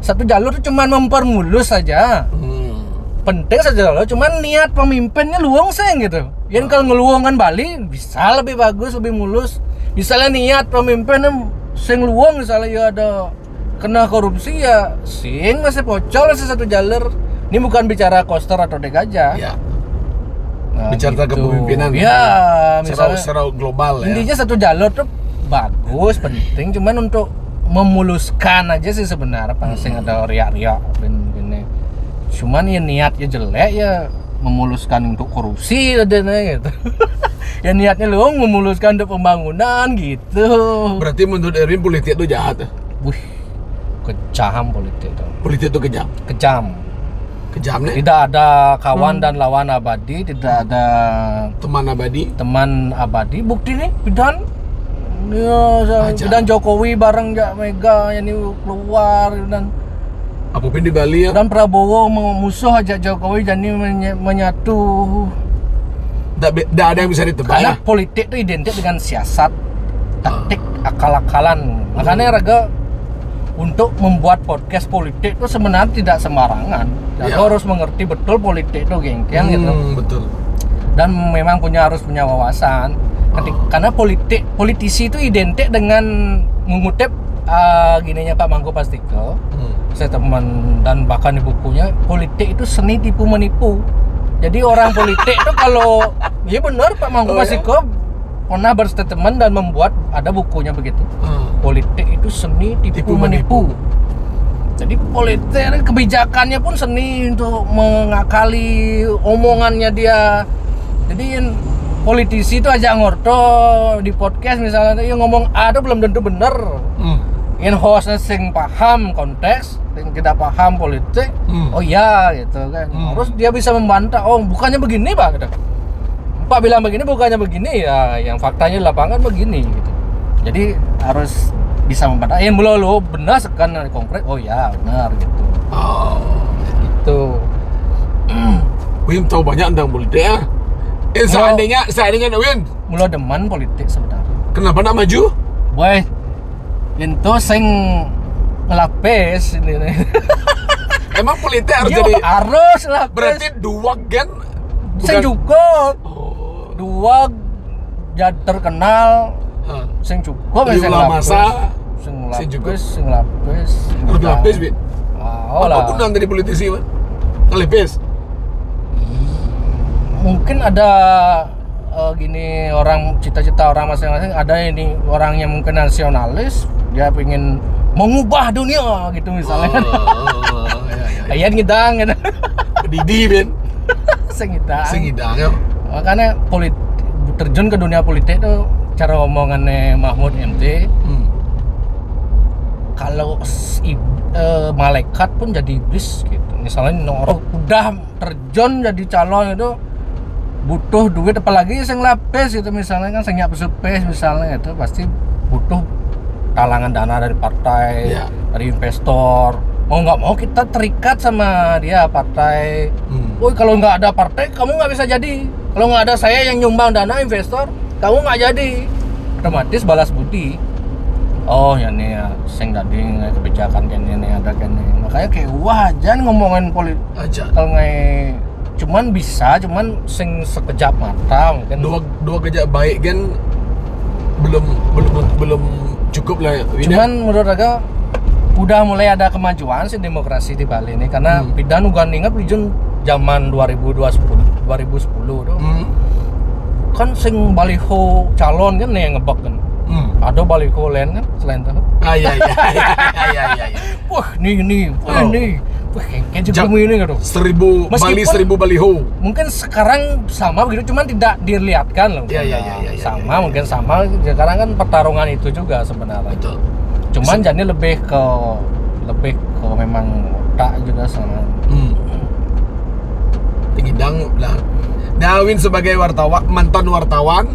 satu jalur itu cuma mempermulus saja. Penting saja loh, cuman niat pemimpinnya luang seng gitu. Yang kalau ngeluangan Bali bisa lebih bagus, lebih mulus. Misalnya niat pemimpinnya sing luang, misalnya ya ada kena korupsi ya sing masih pocol masih satu jalur. Ini bukan bicara koster atau dek aja. Ya. Nah, bicara gitu. kepemimpinan. Ya, misalnya secara global ya. Intinya satu jalur tuh bagus, penting, cuman untuk memuluskan aja sih sebenarnya. Sing ada riak-riak ini. Cuman ya niatnya jelek ya memuluskan untuk korupsi adanya gitu. Ya niatnya lu memuluskan untuk pembangunan gitu. Berarti menurut Erwin politik itu jahat ya? Wih, kejam politik itu. Politik itu kejam? Kejam nih? Tidak ada kawan dan lawan abadi, tidak ada teman abadi. Bukti nih bidan Jokowi bareng Mega yang keluar dan apa pun di Bali ya? Dan Prabowo musuh aja Jokowi jadi menyatu. Tidak ada yang bisa ditebak. Karena politik itu identik dengan siasat, taktik, akal-akalan. Makanya Raga untuk membuat podcast politik itu sebenarnya tidak sembarangan. Raga harus mengerti betul politik itu gengkian gitu. Betul. Dan memang harus punya wawasan. Karena politisi itu identik dengan mengutip gininya Pak Mangko Pastiko. Saya teman dan bahkan di bukunya, politik itu seni tipu menipu. Jadi orang politik itu kalau ya benar Pak Mangko Pastiko pernah berstatement dan membuat ada bukunya begitu. Politik itu seni tipu menipu. Jadi politik kebijakannya pun seni untuk mengakali omongannya dia. Jadi politisi itu aja ngorto di podcast misalnya dia ngomong A itu belum tentu benar. Yang hostnya sing paham konteks, yang tidak paham politik, oh ya gitu kan. Terus dia bisa membantah, oh bukannya begini Pak gitu. Pak bilang begini bukannya begini ya, yang faktanya di lapangan begini gitu. Jadi harus bisa membantah. Yang belum benar sekarang konkret, oh ya benar gitu. Gitu. Win tahu banyak tentang politik ya. Seandainya Win mulai demen politik sebenarnya. Kenapa nak maju? Boy, itu sing ngelapis ini. Emang politik harus jadi harus lah. Berarti dua gen sing cukup. Dua jadi terkenal. Sing cukup sing masa sing lapis. Harus lapis, Bin. Apa gunaan dari politisi, Bin? Ngelipis. Mungkin ada gini orang cita-cita orang masing-masing. Ada ini orang yang mungkin nasionalis, dia pengen mengubah dunia gitu misalnya. Ayan ngidang gitu. Didi Ben. Sengidang. Sengidang ya. Makanya terjun ke dunia politik tuh cara omongannya Mahfud MT. Kalau malaikat pun jadi iblis gitu. Misalnya orang udah terjun jadi calon itu butuh duit, apalagi yang lapis itu misalnya kan senyak pesupes misalnya itu pasti butuh talangan dana dari partai, dari investor. Mau nggak mau kita terikat sama dia partai. Woi, kalau nggak ada partai kamu nggak bisa jadi. Kalau nggak ada saya yang nyumbang dana investor, kamu nggak jadi. Otomatis balas budi. Oh ya nih ya, sing dading kebijakan kene nih ada kene. Makanya kayak wah jangan ngomongin politik Aja. kalau nggak cuman sing sekejap mata mungkin. Dua kejap baik kan belum cukup lah. Cuman menurut aku udah mulai ada kemajuan sih demokrasi di Bali ini karena pidan ugan ingat pijun zaman 2010 tuh. Kan sing baliho calon kan nih yang ngebak kan. Ada baliho lain kan selain itu. Iya. Wah, nih. Wah, kayak juga ini gitu. 1000 Bali 1000 baliho. Mungkin sekarang sama begitu, cuman tidak dilihatkan loh. Iya. Mungkin sama. Sekarang kan pertarungan itu juga sebenarnya. Betul. Cuman jadi lebih ke memang otak juga sama. Ngidang lah. Nawin sebagai mantan wartawan,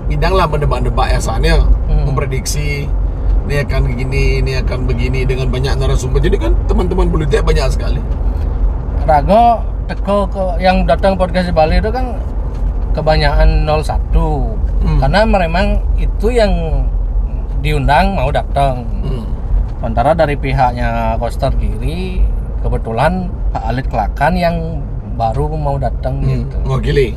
ngidang lah mendebat-debat asalnya, memprediksi ini akan begini, ini akan begini dengan banyak narasumber. Jadi kan teman-teman politik banyak sekali. Rago teko ke yang datang podcast di Bali itu kan kebanyakan 01. Karena memang itu yang diundang mau datang. Sementara dari pihaknya Koster Kiri kebetulan Pak Alit Kelakan yang baru mau datang gitu. Mewakili.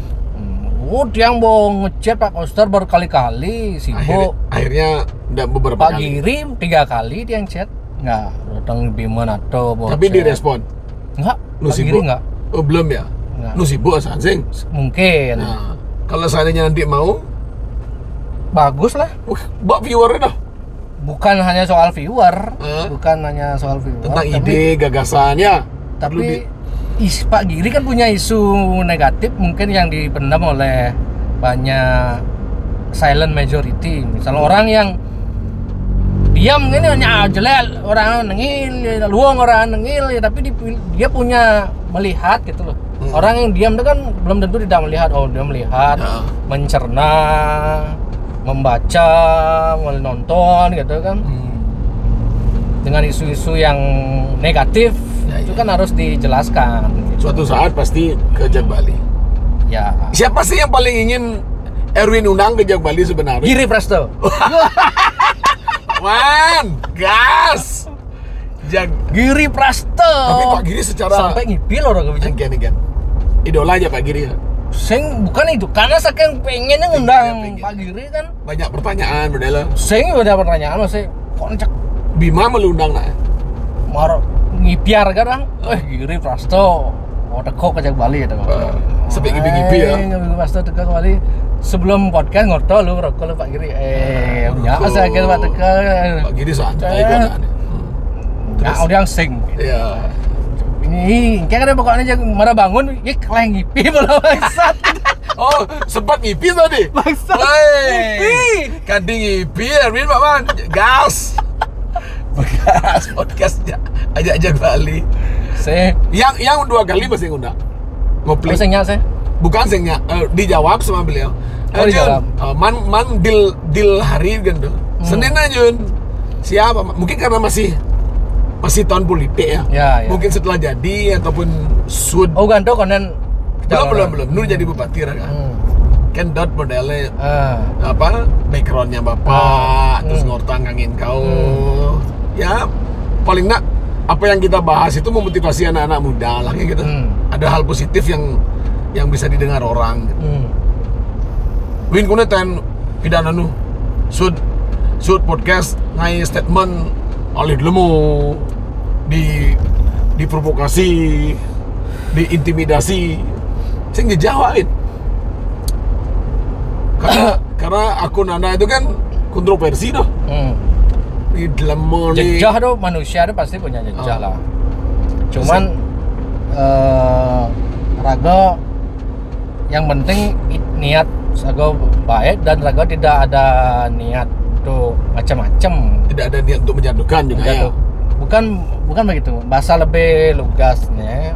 Dia mau ngechat Pak Koster berkali-kali sibuk. Akhirnya udah beberapa Pak kali. Giri 3 kali dia ngechat. Nggak datang Bima atau Tapi direspon. Enggak. Lu Pak Giri sibuk? enggak. Oh, belum ya? Enggak. Lu sibuk Sansing? Mungkin. Nah, kalau seandainya nanti mau, Bagus lah. buat viewernya dah. Bukan hanya soal viewer, Tentang ide, gagasannya. tapi Pak Giri kan punya isu negatif mungkin yang dipendam oleh banyak silent majority. Misalnya orang yang diam ini hanya jelek, orang nengil, luang orang nengil, tapi dia punya melihat gitu loh. Orang yang diam itu kan belum tentu tidak melihat. Oh, dia melihat, mencerna, membaca, menonton gitu kan. Dengan isu-isu yang negatif itu kan harus dijelaskan gitu. Suatu saat pasti ke Jak Bali. Ya. Siapa sih yang paling ingin Erwin undang ke Jak Bali sebenarnya? Giri Presto. Man, gas. Giri Presto. Tapi Pak Giri secara sampai ngipil orang kebijakan. Enggan. Idola aja Pak Giri. Sing bukan itu, karena saking pengennya ngundang Pak Giri kan. Banyak pertanyaan model. Sing ada pertanyaan masih koncak Bima melundang nah. Mar ngipiar kan. Giri Presto. Oh, teko ke Jak Bali itu. Sampai ngipi ya. Giri Presto teko ke Bali. Sebelum podcast ngoto lu rokok lu Pak Giri. Ya saya kira Pak teko. Pak Giri santai kok. Nah, udah yang sing. Iya. Ini kayak pokoknya marah bangun, keleng ngipi malah bangsat. Oh, sempat ngipi tadi. Bangsat. Ngipi. Kadang ngipi Erwin Pak Man. Gas. Bekas podcastnya ajak Bali. Yang 2 kali masih ngundang. Ngopling. Sengnya saya. Bukan sengnya, dijawab sama beliau. Oh, dijawab. Man deal hari gitu. Senin aja. Siapa? Mungkin karena masih tahun politik ya. Ya. Mungkin setelah jadi ataupun sud. Oh, ganto konen. Belum. Nur jadi bupati kan. Kan dot modelnya backgroundnya bapak, terus ngortang ngangin kau. Ya paling nak apa yang kita bahas itu memotivasi anak-anak muda lah gitu. Ada hal positif yang bisa didengar orang. Win kuna ten pidana nu sud podcast ngai statement alih lemu diprovokasi, diintimidasi. Saya ngejawabin. Karena akun Nana itu kan kontroversi doh. Di dalam Jejah tuh manusia tuh pasti punya jejah lah. Cuman raga yang penting niat raga baik dan raga tidak ada niat untuk macam-macam. Tidak ada niat untuk menjatuhkan juga ya. Bukan begitu. Bahasa lebih lugasnya.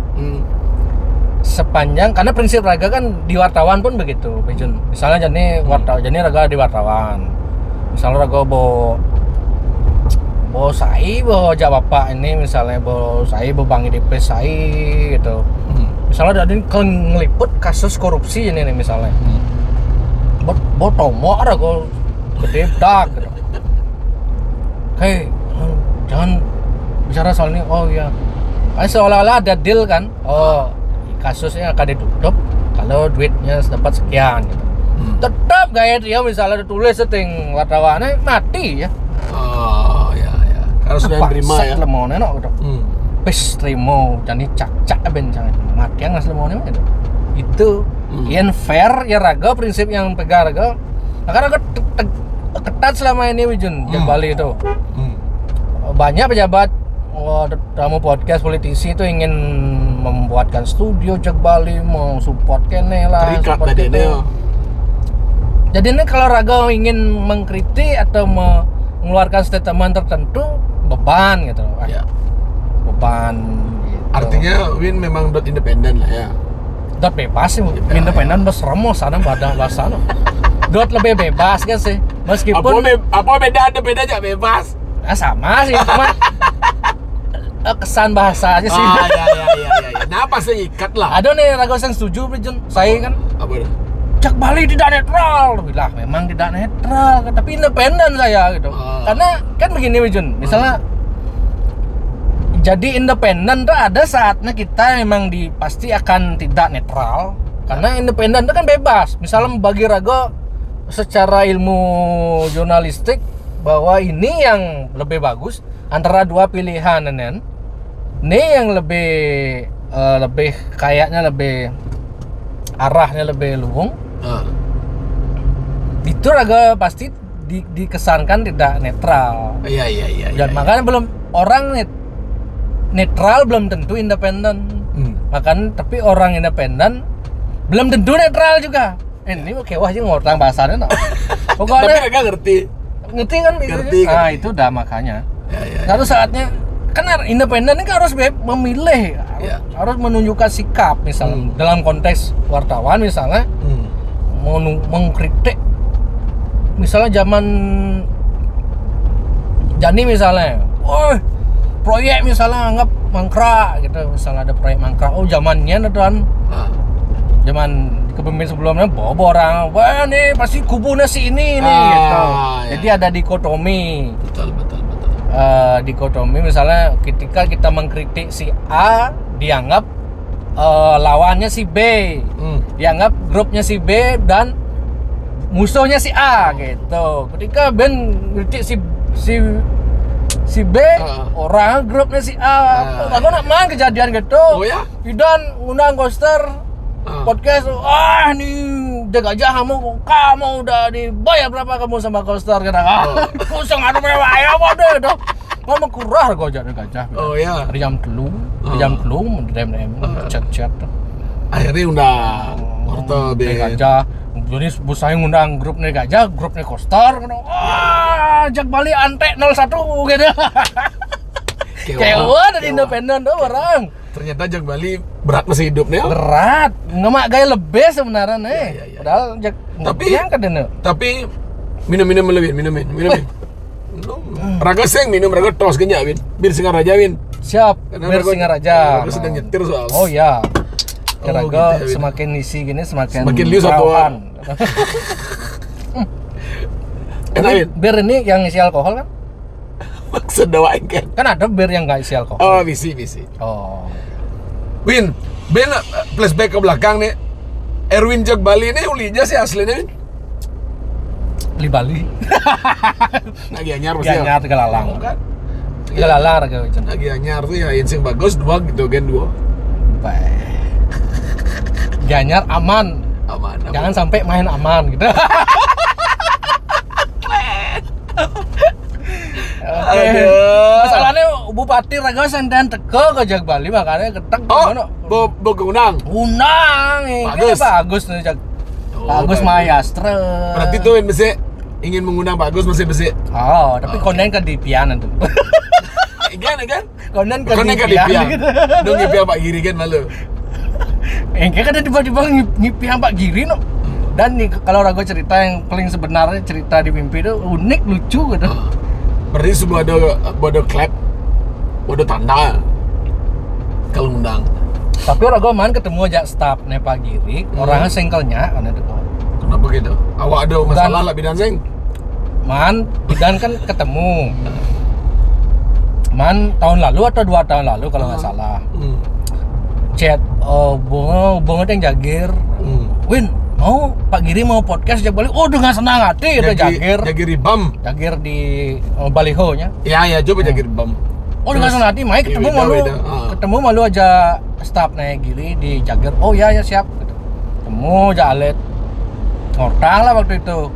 Sepanjang karena prinsip raga kan di wartawan pun begitu, Bejun. Misalnya jadi raga di wartawan. Misalnya raga bo sai bo jak bapak ini misalnya bo sai bo Bang IDP sai gitu. Misalnya ada ngeliput kasus korupsi ini nih misalnya. Bo tomo raga gede dak gitu. Jangan bicara soal ini. Oh iya. Seolah-olah ada deal kan. Oh, kasusnya akan ditutup kalau duitnya dapat sekian gitu. Tetap gaya dia misalnya tulis setting wartawannya mati ya. Oh ya. Harus menerima ya. Lemone no gitu. Pes terima jadi cak ben jangan mati yang ngas lemone gitu. Itu yang fair ya raga prinsip yang pegang raga. Karena raga ketat selama ini Wijun di Bali itu. Banyak pejabat tamu podcast politisi itu ingin membuatkan studio Jak Bali, mau support kene lah, terikat support tadi itu. Jadi ini kalau raga ingin mengkritik atau mengeluarkan statement tertentu beban gitu. Ya. Beban gitu. Artinya Win memang independen lah ya. Dot bebas sih, independen bos remo sana badan basano. Dot lebih bebas kan sih. Meskipun apa beda aja bebas. Sama sih, cuma kesan bahasa aja sih. Ya. Nah, pasti ikat lah. Ada nih raga yang setuju, Jun. Saya kan Apa dah? Jak Bali tidak netral. Bilang memang tidak netral, tapi independen saya gitu. Karena kan begini, Jun. Misalnya jadi independen tuh ada saatnya kita memang pasti akan tidak netral. Karena independen itu kan bebas. Misalnya bagi raga secara ilmu jurnalistik bahwa ini yang lebih bagus antara dua pilihan ini yang lebih kayaknya lebih arahnya lebih luwung. Itu raga pasti dikesankan tidak netral. Iya. Dan makanya belum orang netral belum tentu independen. Makanya tapi orang independen belum tentu netral juga. Ini kewah aja ngorang bahasanya no. Pokoknya tapi raga ngerti kan nah itu udah makanya satu saatnya kan independen ini kan harus memilih harus menunjukkan sikap misalnya dalam konteks wartawan misalnya mengkritik misalnya zaman Jani misalnya proyek misalnya anggap mangkrak gitu misalnya ada proyek mangkrak zamannya dan zaman kepemimpinan sebelumnya bawa orang wah nih pasti kubunya si ini nih gitu. Jadi ada dikotomi. Betul. Dikotomi misalnya ketika kita mengkritik si A dianggap lawannya si B. Dianggap grupnya si B dan musuhnya si A gitu. Ketika Ben kritik si B orang grupnya si A. Aku nak main kejadian gitu. Oh ya? Dan undang Koster podcast nih Gajah kamu udah dibayar berapa kamu sama Koster kata kusang ada mewah ya apa deh kamu kurang Gajah oh ya jam telung dem chat akhirnya undang Marta Gajah jadi busanya ngundang grupnya Gajah grupnya Koster Jak Bali antek 01 gitu kayak dari independen tuh orang. Ternyata Jak Bali berat masih hidup nih. Berat, ngemak gaya lebih sebenarnya nih. Ya. Padahal Jak tapi minum lebih minum. Raga seng minum raga tos genyak Win. Bir Singaraja Win. Siap. Bir Singaraja. Raga sedang nyetir soal. Oh iya. Raga gitu, semakin isi gini semakin liu satuan. Enak Win. Bir ini yang isi alkohol kan? Maksud dawain kan? Kan ada bir yang nggak isi alkohol. Oh, bisi. Oh. Win, Ben flashback ke belakang nih. Erwin Jak Bali ini ulinya sih aslinya Win. Li Bali. Lagi anyar pasti. Anyar Tegalalang. Kan? Tegalalang raga Wijen. Lagi anyar tuh ya yang bagus dua gitu gen dua. Baik. Anyar aman. Jangan sampai main aman gitu. Okay. Masalahnya bupati raga senten teko ke Jag Bali makanya ketek Oh, bo keundang. Undang, Bagus. Bagus nih Jag. Bagus Maestro. Berarti tuh mesti ingin mengundang Bagus masih besi. Oh, tapi konen ke Dipian itu. Kan? Konen ke Konen kan Dipian. dipian. Dong ngipian Pak Giri kan malu. Kayak ada tiba-tiba ngipian Pak Giri no. Dan nih kalau raga cerita yang paling sebenarnya cerita di mimpi itu unik lucu gitu. Berarti semua ada clap, ada tanda kalau ngundang. Tapi raga man ketemu aja staff nih Pak Giri, orangnya sengkelnya kan itu. Kenapa gitu? Awak ada masalah lah bidan seng? Man, bidan kan ketemu. Man tahun lalu atau 2 tahun lalu kalau nggak salah. Chat, bunga yang Jagir. Win, mau Pak Giri mau podcast aja balik. Oh dengan senang hati udah Jagir bam. Jagir di baliho nya. Ya coba Jagir bam. Oh dengan senang hati, Mike ketemu malu aja staff naik Giri di Jagir. Oh ya siap. Ketemu aja alet ngortang lah waktu itu.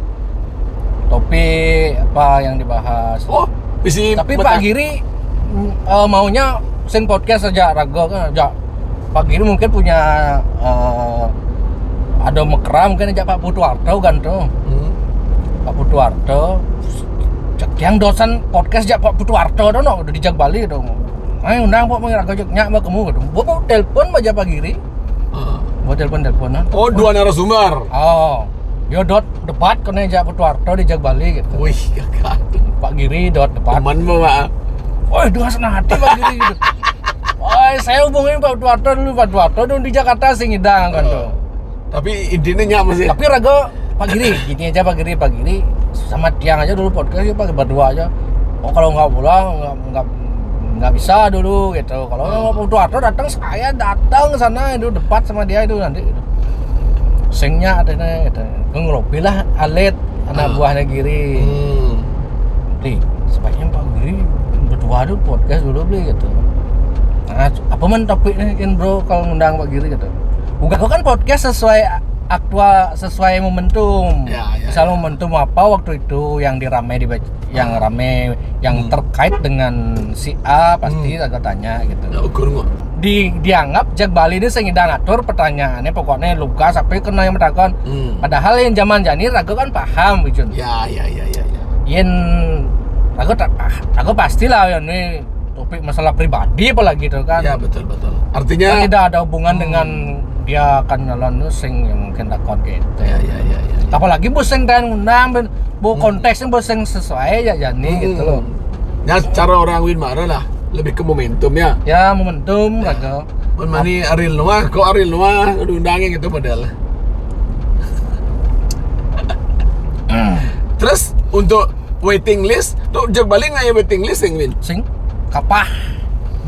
Topik apa yang dibahas. Oh, bisi. Tapi Pak Giri maunya sing podcast aja raga kan aja. Pak Giri mungkin punya ada mekram mungkin aja Pak Putuarto kan tuh. Pak Putuarto yang dosen podcast aja Pak Putuarto tuh no, udah di Jag Bali tuh. Ayo undang Pak raga nyak mbak kamu gitu. Mau telepon aja Pak Giri. Mau teleponan. Oh, 2 narasumber. Oh. Yo debat kena aja Putuarto di Jag Bali gitu. Wih, kakak. Pak Giri debat. Teman Pak. Wah, dengan senang hati Pak Giri gitu. Wah, saya hubungin Pak Putuarto dulu di Jakarta sing ngidang kan tuh. Tapi intinya nyak masih. Tapi raga Pak Giri, gini aja Pak Giri sama Tiang aja dulu podcast ya Pak berdua aja. Oh kalau nggak pulang nggak bisa dulu gitu. Kalau Pak Putuarto datang saya datang sana itu debat sama dia itu nanti. Gitu. Singnya ada gitu. Ngelobi lah alet anak buahnya Giri. Beli sebaiknya Pak Giri berdua dulu podcast dulu beli gitu. Nah, apa man topiknya kan bro kalau ngundang Pak Giri gitu. Bukan kan podcast sesuai momentum. Misalnya momentum apa waktu itu yang rame yang terkait dengan si A pasti agak tanya gitu. Dianggap Jag Bali ini sing ngidang ngatur pertanyaannya pokoknya luka sampai kena yang mentakon. Padahal yang zaman jani raga kan paham gitu. Ya. Yen raga pastilah ya ini topik masalah pribadi apalagi gitu kan. Ya betul. Artinya kan tidak ada hubungan dengan dia akan nyalon sing yang mungkin takon gitu. Ya. Apalagi bos sing dan ngundang konteksnya bos sing sesuai ya jani gitu loh. Ya cara orang win marah lah. Lebih ke momentum ya. Ya momentum raga. Pun mani Ariel Noah udah undangin gitu padahal. Terus untuk waiting list, tuh Jag Bali nggak ya waiting list yang win? Sing kapah.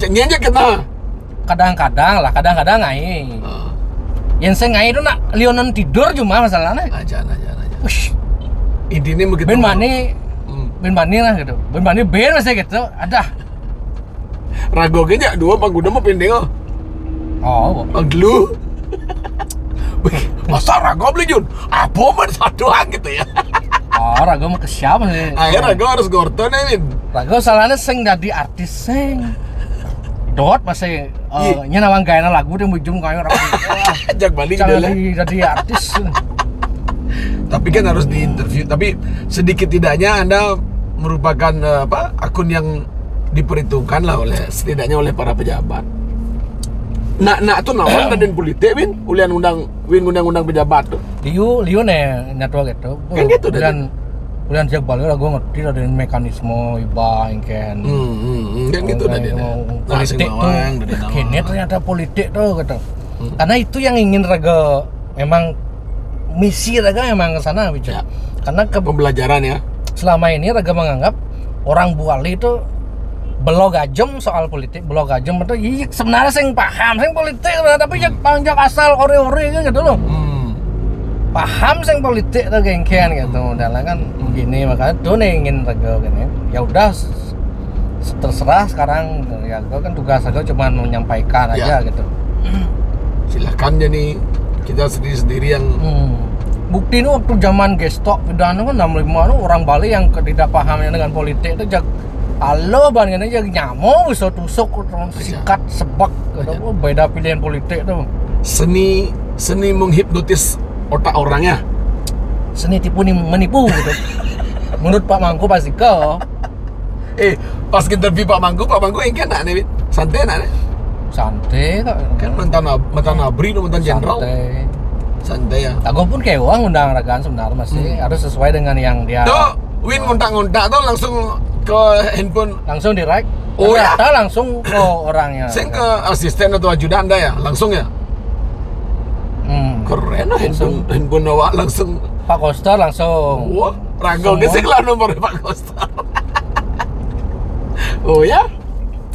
Jangan aja kena. Kadang-kadang ngai. Yang saya ngai itu nak Lionan tidur cuma masalahnya. Aja. Intinya begitu. Ben mani lah gitu. Ben mani masih gitu. Ada. Rago kayaknya 2 paguda mau pendek oh. Oh. Aglu. Masa rago beli Jun? Apa man satuan gitu ya? Oh, rago mau ke siapa sih? Akhirnya rago harus gorton ya Min. Rago salahnya sing jadi artis sing. Dot masih nyenawang gaya lagu dia ujung kayak orang. Jak Bali jadi artis. Tapi kan harus diinterview. Tapi sedikit tidaknya Anda merupakan akun yang diperhitungkan lah setidaknya oleh para pejabat. Nak tuh nawan badan politik Win, undang pejabat tuh. Liu nih nyatu gitu. Kan gitu dan Jak Bali lah gue ngerti ada mekanisme iba ingken. Kan gitu dah dia. Politik tuh, kini ternyata politik tuh gitu. Karena itu yang ingin raga memang misi raga memang ke sana bicara. Ya. Karena pembelajaran ya. Selama ini raga menganggap orang Buali itu belok ajem soal politik, belok ajem itu iya sebenarnya sing paham sing politik tapi panjang asal ore-ore gitu loh. Paham sing politik tuh gengkian gitu. Dan kan begini makanya tuh ingin raga gini. Ya udah terserah sekarang ya gue kan tugas aku cuma menyampaikan aja gitu. Silakan jadi kita sendiri yang bukti ini waktu zaman gestok pidana kan 65 orang Bali yang tidak pahamnya dengan politik itu Halo ban ini jadi nyamuk bisa tusuk sikat sebak gitu. Beda pilihan politik tuh. Seni menghipnotis otak orangnya. Seni tipu menipu gitu. Menurut Pak Mangku pasti kau. Pas interview Pak Mangku yang kan nih, santai nih. Santai kok. Kan mantan abri, mantan jenderal. Santai ya. Aku pun kayak uang undang ragaan sebenarnya masih harus sesuai dengan yang dia. Tuh, Win ngontak-ngontak tuh langsung ke handphone. Langsung direct. Oh ya? Langsung ke orangnya. Saya ke asisten atau ajudan Anda ya, langsung ya. Keren lah handphone awak langsung. Pak Koster langsung. Wah, ragau gesek lah nomornya Pak Koster. Oh ya?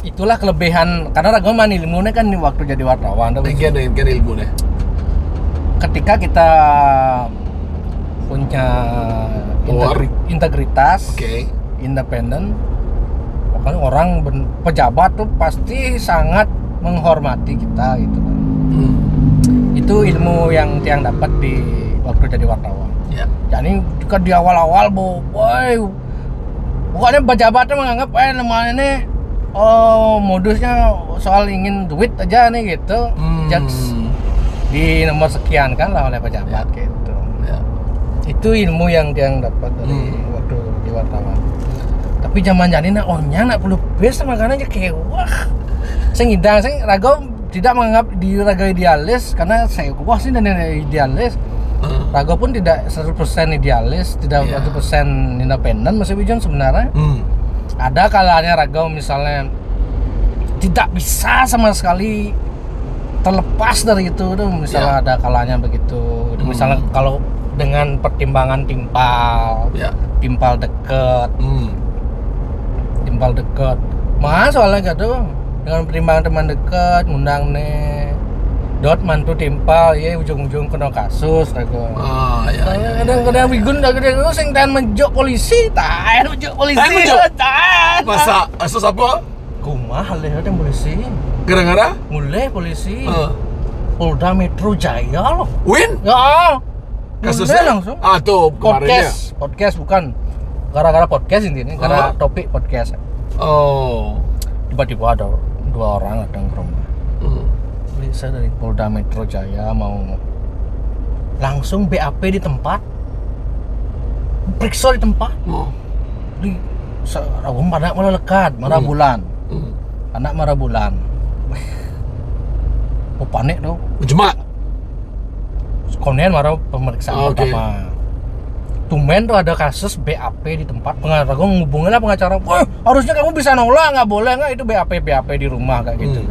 Itulah kelebihan karena Rago man ilmunya kan waktu jadi wartawan. Kan ilmunya. Ketika kita punya integritas, independen, pokoknya orang pejabat tuh pasti sangat menghormati kita gitu kan. Itu ilmu yang tiang dapat di waktu jadi wartawan. Ya. Jadi juga di awal-awal bukannya pejabatnya menganggap namanya ini modusnya soal ingin duit aja nih gitu. Just di nomor sekian kan lah oleh pejabat gitu. Ya. Itu ilmu yang dapat dari waktu di wartawan. Tapi zaman jadi nak perlu best makanya kayak wah. Saya ngidang, saya Rago tidak menganggap di Rago idealis karena saya wah sih dan idealis. Rago pun tidak 100% idealis, tidak 100% independen masih Wijon sebenarnya. Ada kalanya Rago misalnya tidak bisa sama sekali terlepas dari itu tuh misalnya ada kalanya begitu. Misalnya kalau dengan pertimbangan timpal deket. Timpal deket. Mas soalnya gitu dengan pertimbangan teman dekat ngundang nih mantu timpal ya ujung-ujung kena kasus Rago. Kadang-kadang wigun kadang-kadang sing tahan menjok polisi, tahan menjok polisi. Masa kasus apa? Kumaha leh ada polisi. Gara-gara? Mulai polisi. Polda Metro Jaya loh. Win? Ya. Kasusnya langsung. Tuh kemarinnya. Podcast bukan. Gara-gara podcast intinya, gara topik podcast. Tiba-tiba ada 2 orang datang ke rumah. Saya dari Polda Metro Jaya mau langsung BAP di tempat, periksa di tempat. Di pada malah lekat, marah bulan. Anak marah bulan. Panik dong. Cuma kemudian marah pemeriksaan pertama. Tumben tuh ada kasus BAP di tempat. Pengacara gue ngubungin lah pengacara. Harusnya kamu bisa nolak, nggak boleh nggak itu BAP di rumah kayak gitu.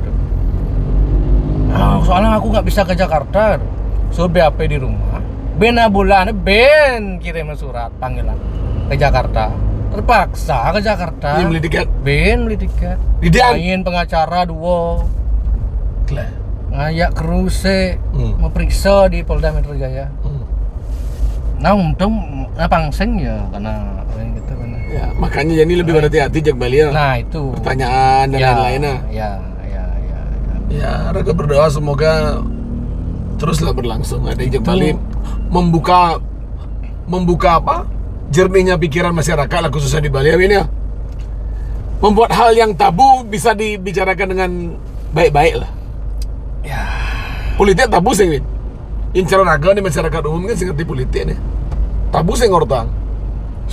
Nah, soalnya aku nggak bisa ke Jakarta, so BAP di rumah. Bulan kirim surat panggilan ke Jakarta. Terpaksa ke Jakarta. Beli tiket. Beli tiket. Main pengacara 2. Ngayak keruse memeriksa di Polda Metro Jaya. Nah untung pangseng ya karena gitu kan. Ya makanya jadi lebih berhati-hati Jak Bali ya. Nah itu pertanyaan dan lain-lainnya. Ya, Raga berdoa semoga teruslah berlangsung. Ada Jak Bali membuka apa? Jernihnya pikiran masyarakat lah khususnya di Bali ini ya. Membuat hal yang tabu bisa dibicarakan dengan baik-baik lah. Ya. Politik tabu sih, Win. Incar Raga di masyarakat umum kan ngerti politik nih. Tabu sih ngortang.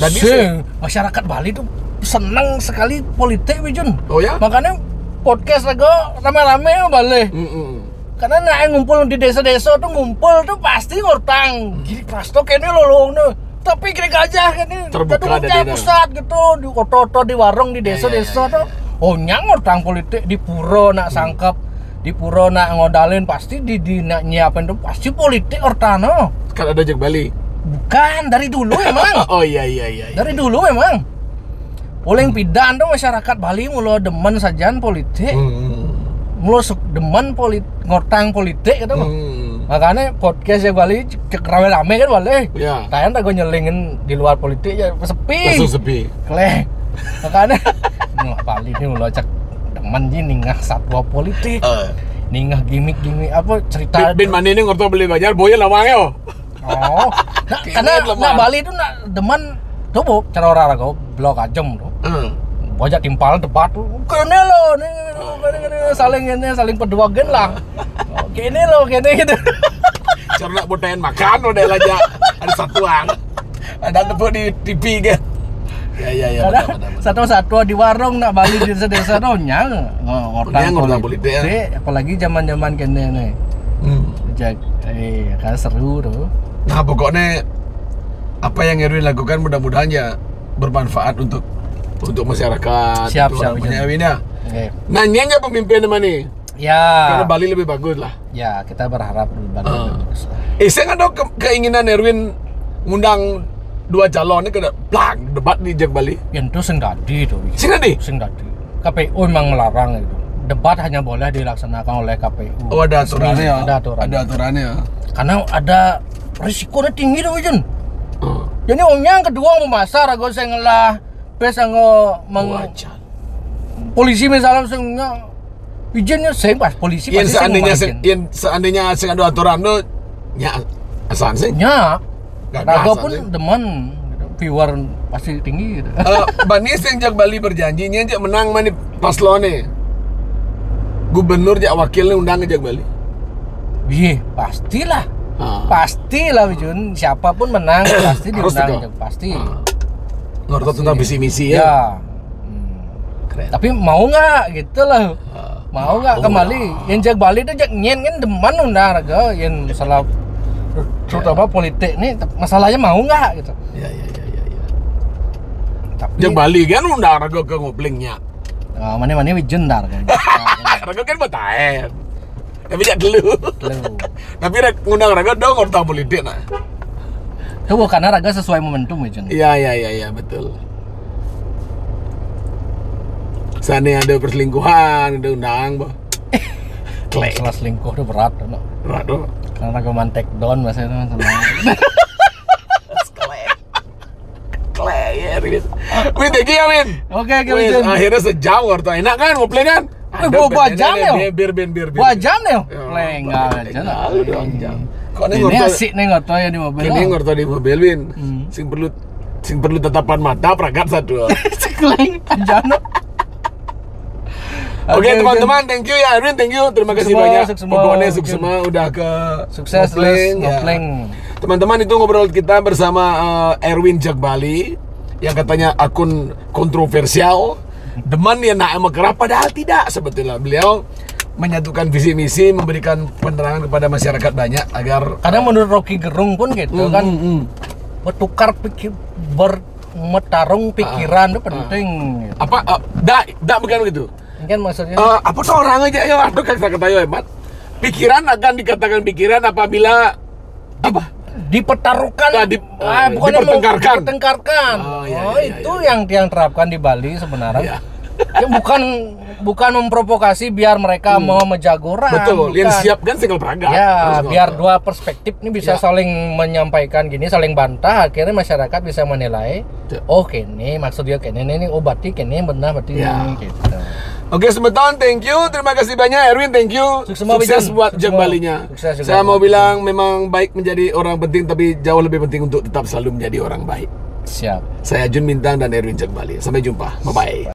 Jadi masyarakat Bali tuh senang sekali politik, Wijun. Oh ya? Makanya podcast Raga rame-rame Bali. Karena ngumpul di desa-desa tuh pasti ngortang. Gini pasto kene lolong nih. Tapi kira gajah kan ini terbuka ada pusat gitu di oto-oto di warung di desa-desa tuh. Oh ngortang politik di pura nak sangkap, di pura nak ngodalin pasti di nak nyiapin tuh pasti politik ortano. Kan ada Jak Bali. Bukan dari dulu emang. Oh iya. Dari dulu memang. Paling pidan tuh masyarakat Bali mulu demen sajian politik. Mulu demen ngortang politik gitu. Makanya podcast ya Bali cek rame-rame kan Bali. Iya. Kayaknya gue nyelingin di luar politik ya sepi. Langsung sepi. Kleh. Makanya Bali ini mulu cek teman ninggah satwa politik. Ninggah gimmick apa cerita. Bin mana ini ngorto beli banyak boya lawang yo. Oh. Karena Bali itu demen tuh cara orang blok ajem tuh. Bojak timpal debat tuh. Kene lo nih saling peduagen lah. Kene lo kene gitu. Cara nak botahin makan udah aja ada satuan. Ada tepuk di TV kan. Ya. Satu-satu di warung nak balik di desa-desa donyang. Orang politik ya. Apalagi zaman-zaman kene nih. Kan seru tuh. Nah pokoknya apa yang Erwin lakukan mudah-mudahan ya bermanfaat untuk masyarakat. Siap. Erwin ya. Okay. Nanya aja pemimpin mana nih? Ya. Karena Bali lebih bagus lah. Ya kita berharap Bali lebih bagus. Saya ada keinginan Erwin ngundang 2 calon ini kena plak debat di Jak Bali. Yang itu senggadi tuh. Senggadi? KPU memang melarang itu. Debat hanya boleh dilaksanakan oleh KPU. Oh ada aturannya ya? Ada aturannya. Karena ada risikonya tinggi tuh Jun. Jadi yang kedua mau masar aku saya ngelah pes polisi misalnya saya izinnya saya pas polisi yang seandainya saya ada aturan tuh ya asan sih. Ya. Raga pun demen viewer pasti tinggi gitu. Banis yang Jak Bali berjanjinya aja menang mana paslon nih. Gubernur jak wakilnya undang ke Jak Bali. Iya, pastilah. Pastilah Jun, siapapun menang pasti diundang pasti. Ngerti tentang visi misi ya. Keren. Tapi mau nggak gitu lah. Mau nggak kembali? Yang Jak Bali itu Jak nyen kan demen undang raga yang masalah terutama politik nih masalahnya mau nggak gitu. Iya. Tapi Jak Bali kan undang raga ke ngoblingnya. Mana Wijun dar kan. Raga kan betaen. Tapi jak dulu. Tapi ngundang raga dong orang politik nah. Itu karena raga sesuai momentum Wijun. Iya betul. Sana ada perselingkuhan, ada undang bah. Masalah selingkuh itu berat no. Berat tuh. Karena raga man take down bahasanya teman-teman. Win, thank you ya Win. Oke, Wijun. Akhirnya sejam waktu enak kan ngobrol kan? Bawa jam ya? Bir. Bawa jam ya? Lengang aja lah. Kok ini asik nih ngoto ya di mobil. Ini ngoto di mobil Win. Sing perlu tatapan mata pragat satu. Sekeleng aja no. Oke teman-teman, thank you ya Erwin, thank you. Terima kasih banyak. Pokoknya sukses semua udah ke sukses ngopleng. Teman-teman itu ngobrol kita bersama Erwin Jak Bali yang katanya akun kontroversial. Deman ya nak kerap padahal tidak sebetulnya. Beliau menyatukan visi misi, memberikan penerangan kepada masyarakat banyak agar karena menurut Rocky Gerung pun gitu kan bertukar bertarung pikiran itu penting gitu. Apa bukan begitu kan maksudnya apa tuh orang aja ya aduh kata-kata yo hebat pikiran akan dikatakan pikiran apabila dipertaruhkan dipertengkarkan. Itu yang terapkan di Bali sebenarnya. Ya bukan memprovokasi biar mereka mau menjagoran. Betul, yang siap kan single praga. Ya, biar dua perspektif ini bisa saling menyampaikan gini, saling bantah, akhirnya masyarakat bisa menilai. Oh, kene maksudnya kene ini berarti kene benar berarti ini gitu. Oke, semeton, thank you. Terima kasih banyak Erwin, thank you. Sukses buat Jak Balinya. Saya mau bilang memang baik menjadi orang penting, tapi jauh lebih penting untuk tetap selalu menjadi orang baik. Siap. Saya Jun Bintang dan Erwin Jak Bali. Sampai jumpa. Bye-bye.